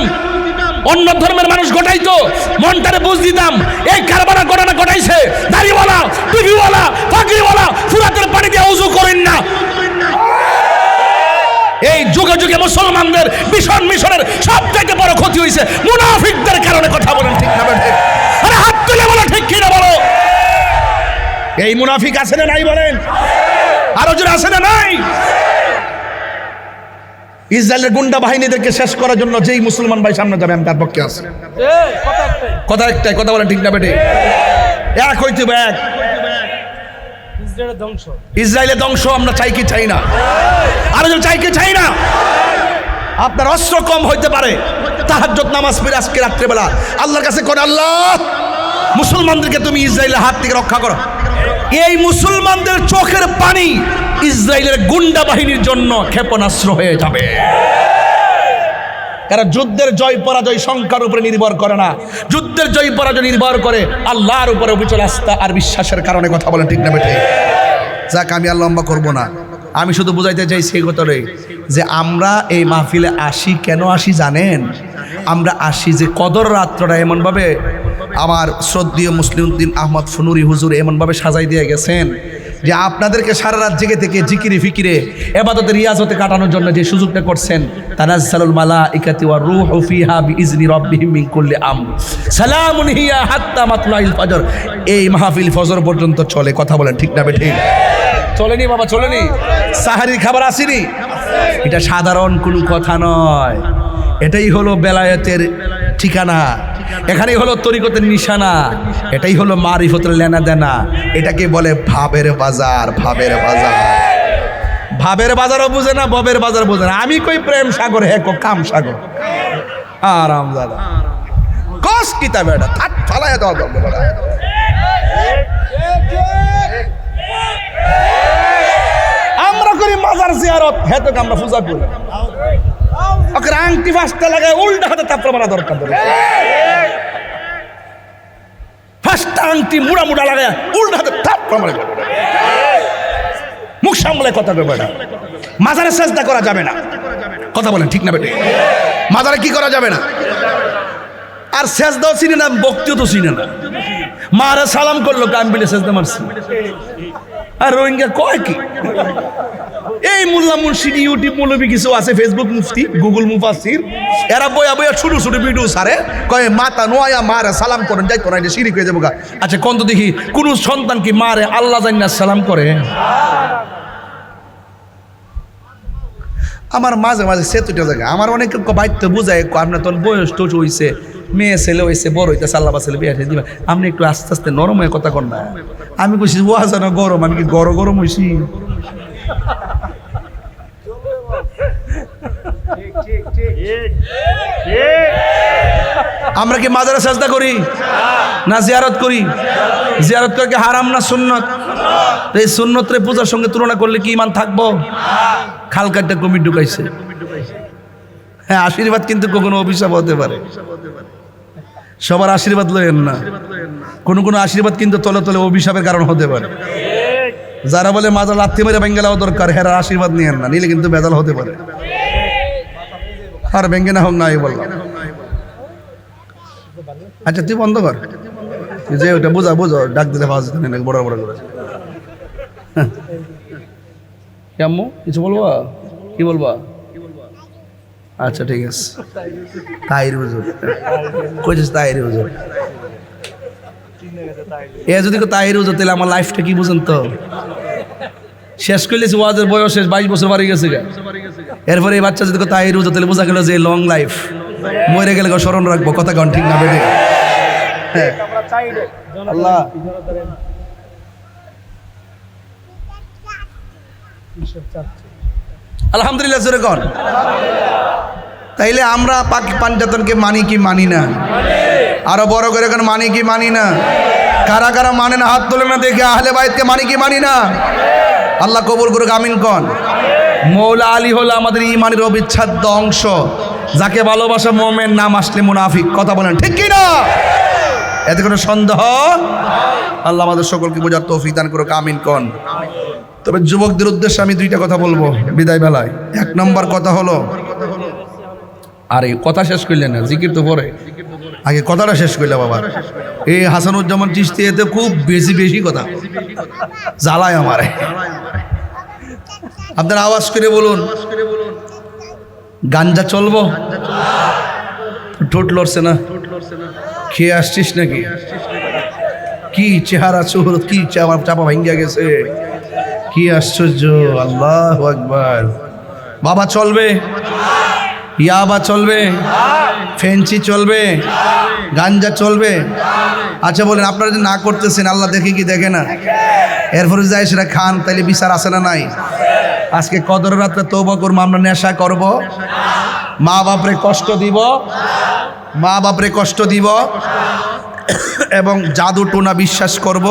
অন্য ধর্মের মানুষ ঘটাইতো মনটারে বুঝ দিতাম। এই কারবালার ঘটনা ঘটাইছে দাড়িওয়ালা, টুপিওয়ালা, পাগড়িওয়ালা, ফুরাতের পানি দিয়ে ওযু করেন না। এই যুগে যুগে মুসলমানদের ভীষণ মিশনের সবথেকে বড় ক্ষতি হয়েছে মুনাফিকদের কারণে। কথা বলেন ঠিক না বেঠে? আরে হাত তুলে বলো ঠিক কি না বলো? এই মুনাফিক আছে না নাই বলেন? আরো জোরে আছে না নাই? ইসরায়েলের গুন্ডা বাহিনীদেরকে শেষ করার জন্য যেই মুসলমান ভাই সামনে যাবে আমি তার পক্ষে আছি। কথা একটাই, কথা বলেন ঠিক না বেটে? এক হইতে হবে, এক। ইসরায়েলের ধ্বংস আমরা চাই কি চাই না? আরো জোরে চাই কি চাই না? আপনার অস্ত্র কম হইতে পারে, তাহাজ্জুদ নামাজ পড়ে আজকে রাত্রেবেলা আল্লাহর কাছে করে, আল্লাহ মুসলমানদেরকে তুমি ইসরায়েলের হাত থেকে রক্ষা করো। এই মুসলমানদের চোখের পানি ইসরায়েলের গুন্ডা বাহিনীর জন্য ক্ষেপণাস্ত্র হয়ে যাবে। কারণ যুদ্ধের জয় পরাজয় সংখ্যার উপরে নির্ভর করে না, যুদ্ধের জয় পরাজয় নির্ভর করে আল্লাহর উপরে অবিচল আস্থা আর বিশ্বাসের কারণে। কথা বলেন ঠিক না বেঠে? যাক, আমি আর লম্বা করবো না। আমি শুধু বুঝাইতে চাইছি এই কথাটাই যে আমরা এই মাহফিলে আসি কেন আসি জানেন? আমরা আসি যে কদর রাত্রটা এমনভাবে আমার শ্রদ্ধেয় মুসলিম উদ্দিন আহমদ ফুনুরি হুজুর এমনভাবে সাজাই দিয়ে গেছেন যে আপনাদেরকে সারা রাত জেগে থেকে জিকিরে ফিকিরে ইবাদতে রিয়াজতে কাটানোর জন্য যে সুযোগটা করছেন, তানাজ্জালুল মালাইকাতু ওয়ার রূহু ফিহা বিইজনি রাব্বিহিম মিন কুল্লি আমর সালামুন হিয়া হাত্তা মাতলাইল ফজর। এই মাহফিল ফজর পর্যন্ত চলে। কথা বলেন ঠিক না বেঠিক? চলেনি বাবা, চলেনি? সাহারির খাবার আসেনি? এটা সাধারণ কোনো কথা নয়, এটাই হলো বেলায়েতের ঠিকানা। এখানেই হলো তরিকতের নিশানা, এটাই হলো মারিফতের লেনা দেনা। এটাকে বলে ভাবের বাজার। ভাবের বাজার, ভাবের বাজারও বুঝে না, ববের বাজার বুঝে না। আমি কই প্রেম সাগর, হে কো কাম সাগর। আরাম দাদা কস কিতাব এটা থাক ফালায় দাও দাও বড়। আমরা করি মাজার জিয়ারত, হে তো আমরা পূজা করি। ওকে আংটি ফাঁসতে লাগায় উল্টা হাতে তাপড়া মারা দরকার। ফাঁসটা আংটি মুড়া মুড়া লাগায় উল্টা হাতে তাপড়া মারা। মুখ সামলে কথা কই বেটা। মাজারে সেজদা করা যাবে না, কথা বলেন ঠিক না বেটে? মাজারে কি করা যাবে না? আর সেজদাও চিনে না, বক্তিও তো চিনে না। মারে সালাম করলো কাম বিলে সেজদা মারছি। আর রোহিঙ্গা কয় কি? এই মোল্লা মুর্শিদি ইউটিউব মৌলবী কিছু আছে, ফেসবুক মুফতি, গুগল মুফাসির, এরা বইয়া বইয়া ছোট ছোট ভিডিও সারে, কয় মাতা নোয়া মারে সালাম করেন, যাই তোরা শিরিক হয়ে যাবো। আচ্ছা কোন তো দেখি কোন সন্তান কি মারে আল্লাহ জান্নাত সালাম করে? আমার মাঝে মাঝে সেতুটা জায়গা আমার অনেক বাইতে বুঝায়, আপনার তখন বয়স টোচ হয়েছে, মেয়ে ছেলে হয়েছে, বড় হইতে সাল্লাহ ছেলে বিয়ে দিবা, আপনি একটু আস্তে আস্তে নরম হয়ে কথা কর না। আমি কইছি ও জানো গরম, আমি কি গরম হয়েছি? আমরা কি মাজারে সাজদা করি না জিয়ারত করি? জিয়ারত করে কি হারাম না সুন্নত? এই সুন্নত রে পূজার সঙ্গে তুলনা করলে কি ইমান থাকবো? খাল কাটটা কমিট ঢুকাইছে। হ্যাঁ, আশীর্বাদ কিন্তু কখনো অভিশাপ হতে পারে। সবার আশীর্বাদ লয়েন না, কোন কোন আশীর্বাদ কিন্তু তলে তলে অভিশাপের কারণ হতে পারে। যারা বলে মাজার লাথি মেরে ভেঙ্গে যাওয়া দরকার, হেরা আশীর্বাদ নিয়েন না, নিলে কিন্তু বেদাল হতে পারে। আর ভেঙ্গে না হোক না, এই বললাম। আচ্ছা তুই বন্ধ কর, যে ওটা বোঝা বোঝো, ডাক দিলে পাওয়া যেত না বড় বড় করে। কেমন কিছু বলবা? কি বলবা? আচ্ছা ঠিক আছে, তাইর হুজুর কইছিস, তাইর হুজুর। এ যদি তাইর হুজুর, তাহলে আমার লাইফটা কি বুঝেন তো? শেষ করলেছি ওয়াজের বয়স শেষ, 22 বছর বাড়ি গেছে। এরপরে এই বাচ্চা যদি তাইর হুজুর, তাহলে বোঝা গেল যে লং লাইফ, মরে গেলে স্মরণ রাখবো। কথা কন ঠিক না বেটে? হ্যাঁ আল্লাহ আলহামদুলিল্লাহ জোরে কন। তাইলে আমরা পাঞ্জাতনকে মানি কি মানি না? আরো বড় করে এখন মানি কি মানি না? কারা কারা মানে না হাত তোলে না দেখে। আহলে বাইতকে মানি কি মানি না? আল্লাহ কবুল করুক, আমিন কন। মৌলা আলী হলো আমাদের ইমানের অবিচ্ছেদ্য অংশ, যাকে ভালোবাসা মোমেন, নাম আসলে মুনাফিক। কথা বলেন ঠিক কি না? এতে কোনো সন্দেহ? আল্লাহ আমাদের সকলকে বোঝার তৌফিক দান করুক, আমিন কন। তবে যুবকদের উদ্দেশ্যে আমি দুইটা কথা বলবো বিদায় বেলায়। এক নম্বর কথা হলো, আরে কথা শেষ করলেন না, জিকির তো পরে, আগে কথাটা শেষ করলে বাবা। এই হাসানুজ্জামান চিশতি এতে খুব বেশি বেশি কথা জ্বালায় আমারে। আপনারা আওয়াজ করে বলুন, গাঞ্জা চলবো? ঠোঁট লড়ছে না? খেয়ে আসছিস নাকি? কি চেহারা চোর, কি চাপা ভাঙ্গিয়া গেছে, কি আশ্চর্য! আল্লাহু আকবার। বাবা চলবে, ইয়াবা চলবে, ফেন্সি চলবে, গাঞ্জা চলবে। আচ্ছা বলেন, আপনারা যদি না করতেছেন, আল্লাহ দেখে কি দেখে না? এরপরে যাই সেটা খান, তাইলে বিচার আছে না নাই? আজকে কদর রাত্রে তওবা করবো, আমরা নেশা করব, মা বাপরে কষ্ট দিব, মা বাপরে কষ্ট দিব, এবং জাদু টোনা বিশ্বাস করব,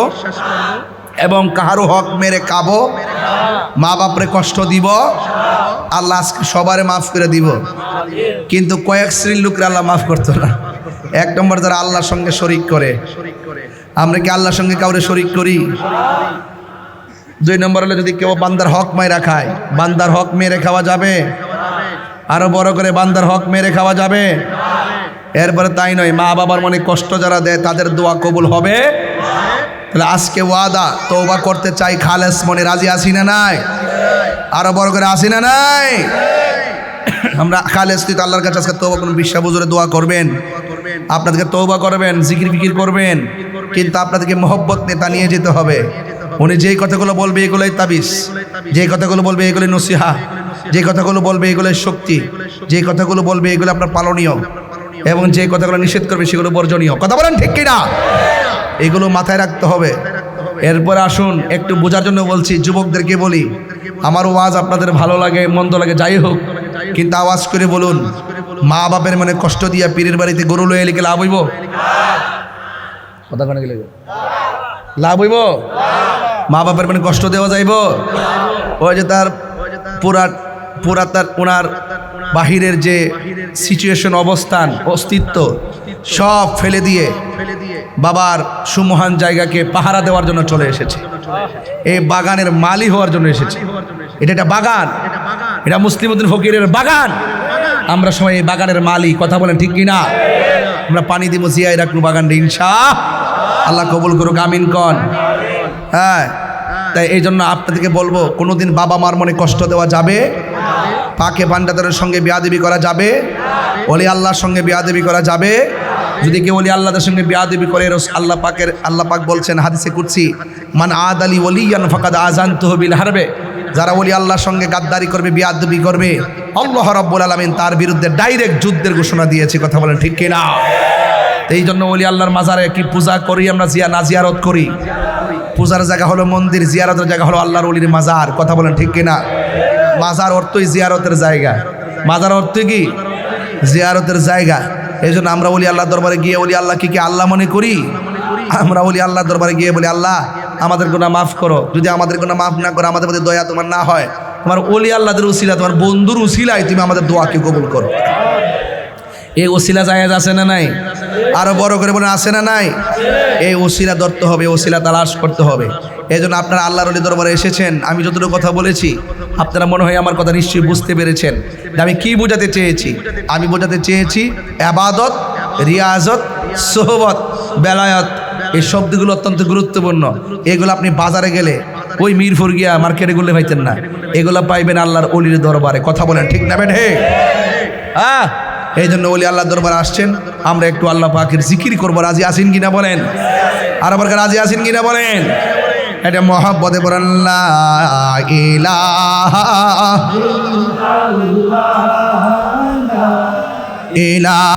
এবং কাহারও হক মেরে খাবো, মা বাপরে কষ্ট দিব। আল্লাহ আজকে সবারে মাফ করে দিব, কিন্তু কয়েক শ্রেণীর লোকরা আল্লাহ মাফ করতো না। এক নম্বর, যারা আল্লাহর সঙ্গে শরিক করে। আমরা কি আল্লাহর সঙ্গে কাউরে শরিক করি? দুই নম্বর হলে, যদি কেউ বান্দার হক মেরে খায়, বান্দার হক মেরে খাওয়া যাবে? আরো বড় করে, বান্দার হক মেরে খাওয়া যাবে? এরপরে তাই নয়, মা বাবার মনে কষ্ট যারা দেয়, তাদের দোয়া কবুল হবে। তাহলে আজকে ওয়াদা, তওবা করতে চাই, খালেস মনে রাজি আছি না নাই? আরো বড় করে আসি না নাই? আমরা খালেস তুই আল্লাহর কাছে আজকে তওবা করুন, বিশ্বাস বুঝে দোয়া করবেন, আপনাদেরকে তওবা করবেন, জিকির ফিকির করবেন, কিন্তু আপনাদেরকে মহব্বত নেতা নিয়ে যেতে হবে। উনি যেই কথাগুলো বলবে এগুলোই তাবিজ, যেই কথাগুলো বলবে এগুলোই নসিহা, যে কথাগুলো বলবে এগুলোই শক্তি, যে কথাগুলো বলবে এগুলো আপনার পালনীয়। এবং যে কথাগুলো নিষেধ করবে সেগুলো বর্জনীয়। কথা বলেন ঠিক কিনা? এগুলো মাথায় রাখতে হবে। এরপরে আসুন একটু বোঝার জন্য বলছি, যুবকদেরকে বলি, আমার ওয়াজ আপনাদের ভালো লাগে মন্দ লাগে যাই হোক, কিন্তু আওয়াজ করে বলুন, মা বাপের মনে কষ্ট দিয়া পীরের বাড়িতে গরু লয়ে লিখে লাভ হইব? কথা কেন গেলে লাভ হইব? মা বাপের মানে কষ্ট দেওয়া যাইব? ওই যে তার পুরা তার ওনার বাহিরের যে সিচুয়েশন, অবস্থান, অস্তিত্ব সব ফেলে দিয়ে বাবার সুমহান জায়গাকে পাহারা দেওয়ার জন্য চলে এসেছে। এই বাগানের মালি হওয়ার জন্য এসেছে। এটা একটা বাগান, এটা মুসলিম উদ্দিন ফকিরের বাগান। আমরা সবাই এই বাগানের মালি। কথা বলেন ঠিক কিনা? আমরা পানি দিব, জিয়াই রাখবো বাগানটা, ইনশাআল্লাহ কবুল করুক, আমিন কন। হ্যাঁ, তাই এই জন্য আপনাদেরকে বলবো, কোনোদিন বাবা মার মনে কষ্ট দেওয়া যাবে? পাকে পান্ডাদের সঙ্গে বিয়াদবি করা যাবে? ওলি আল্লাহর সঙ্গে বিয়াদবি করা যাবে? যদি কেউ ওলি আল্লাহদের সঙ্গে বিয়াদবি করে, আল্লাহ পাক বলছেন হাদিসে কুদসি, মান আদ আলী ওলিয়ান ফাকাদ আযানতুহু বিল হারবে, যারা ওলি আল্লাহর সঙ্গে গাদ্দারি করবে, বিয়াদবি করবে, আল্লাহ রাব্বুল আলামিন তার বিরুদ্ধে ডাইরেক্ট যুদ্ধের ঘোষণা দিয়েছে। কথা বলেন ঠিক কিনা? এই জন্য ওলি আল্লাহর মাজারে কি পূজা করি আমরা, জিয়ারত করি? পূজার জায়গা হলো মন্দির, জিয়ারতের জায়গা হলো আল্লাহর ওলির মাজার। কথা বলেন ঠিক কিনা? মাজার অর্থই জিয়ারতের জায়গা, মাজার অর্থ কি? জিয়ারতের জায়গা। এই জন্য আমরা ওলি আল্লাহ দরবারে গিয়ে ওলি আল্লাহকে কি আল্লাহ মনে করি? আমরা ওলি আল্লাহ দরবারে গিয়ে বলি, আল্লাহ আমাদের গুনাহ মাফ করো। যদি আমাদের গুনাহ মাফ না করো, আমাদের প্রতি দয়া তোমার না হয়, তোমার ওলি আল্লাহদের উসিলা, তোমার বন্ধুর উসিলায় তুমি আমাদের দোয়াকে কবুল করো। এই ওসিলা জায়েজ আছে না নাই? আরো বড় করে বলেন, আছে না নাই? এই ওসিলা ধরতে হবে, ওসিলা তালাশ করতে হবে। এই জন্য আপনারা আল্লাহর ওলি দরবারে এসেছেন। আমি যতটুকু কথা বলেছি আপনারা মনে হয় আমার কথা নিশ্চয়ই বুঝতে পেরেছেন যে আমি কি বোঝাতে চেয়েছি। আমি বোঝাতে চেয়েছি ইবাদত, রিয়াজত, সোহবত, বেলায়াত, এই শব্দগুলো অত্যন্ত গুরুত্বপূর্ণ। এগুলো আপনি বাজারে গেলে ওই মিরপুর গিয়া মার্কেটে গুলো পাইতেন না, এগুলো পাইবেন আল্লাহর ওলির দরবারে। কথা বলেন ঠিক না বেঠে? হ্যাঁ, এই জন্য ওলি আল্লাহ দরবারে আসছেন, আমরা একটু আল্লাহ পাকের জিকির করবো। রাজি আসেন কিনা বলেন? আর আবার রাজি আসেন কিনা বলেন? এটা মহব্বতে বলেন লা ইলাহা ইল্লাল্লাহ।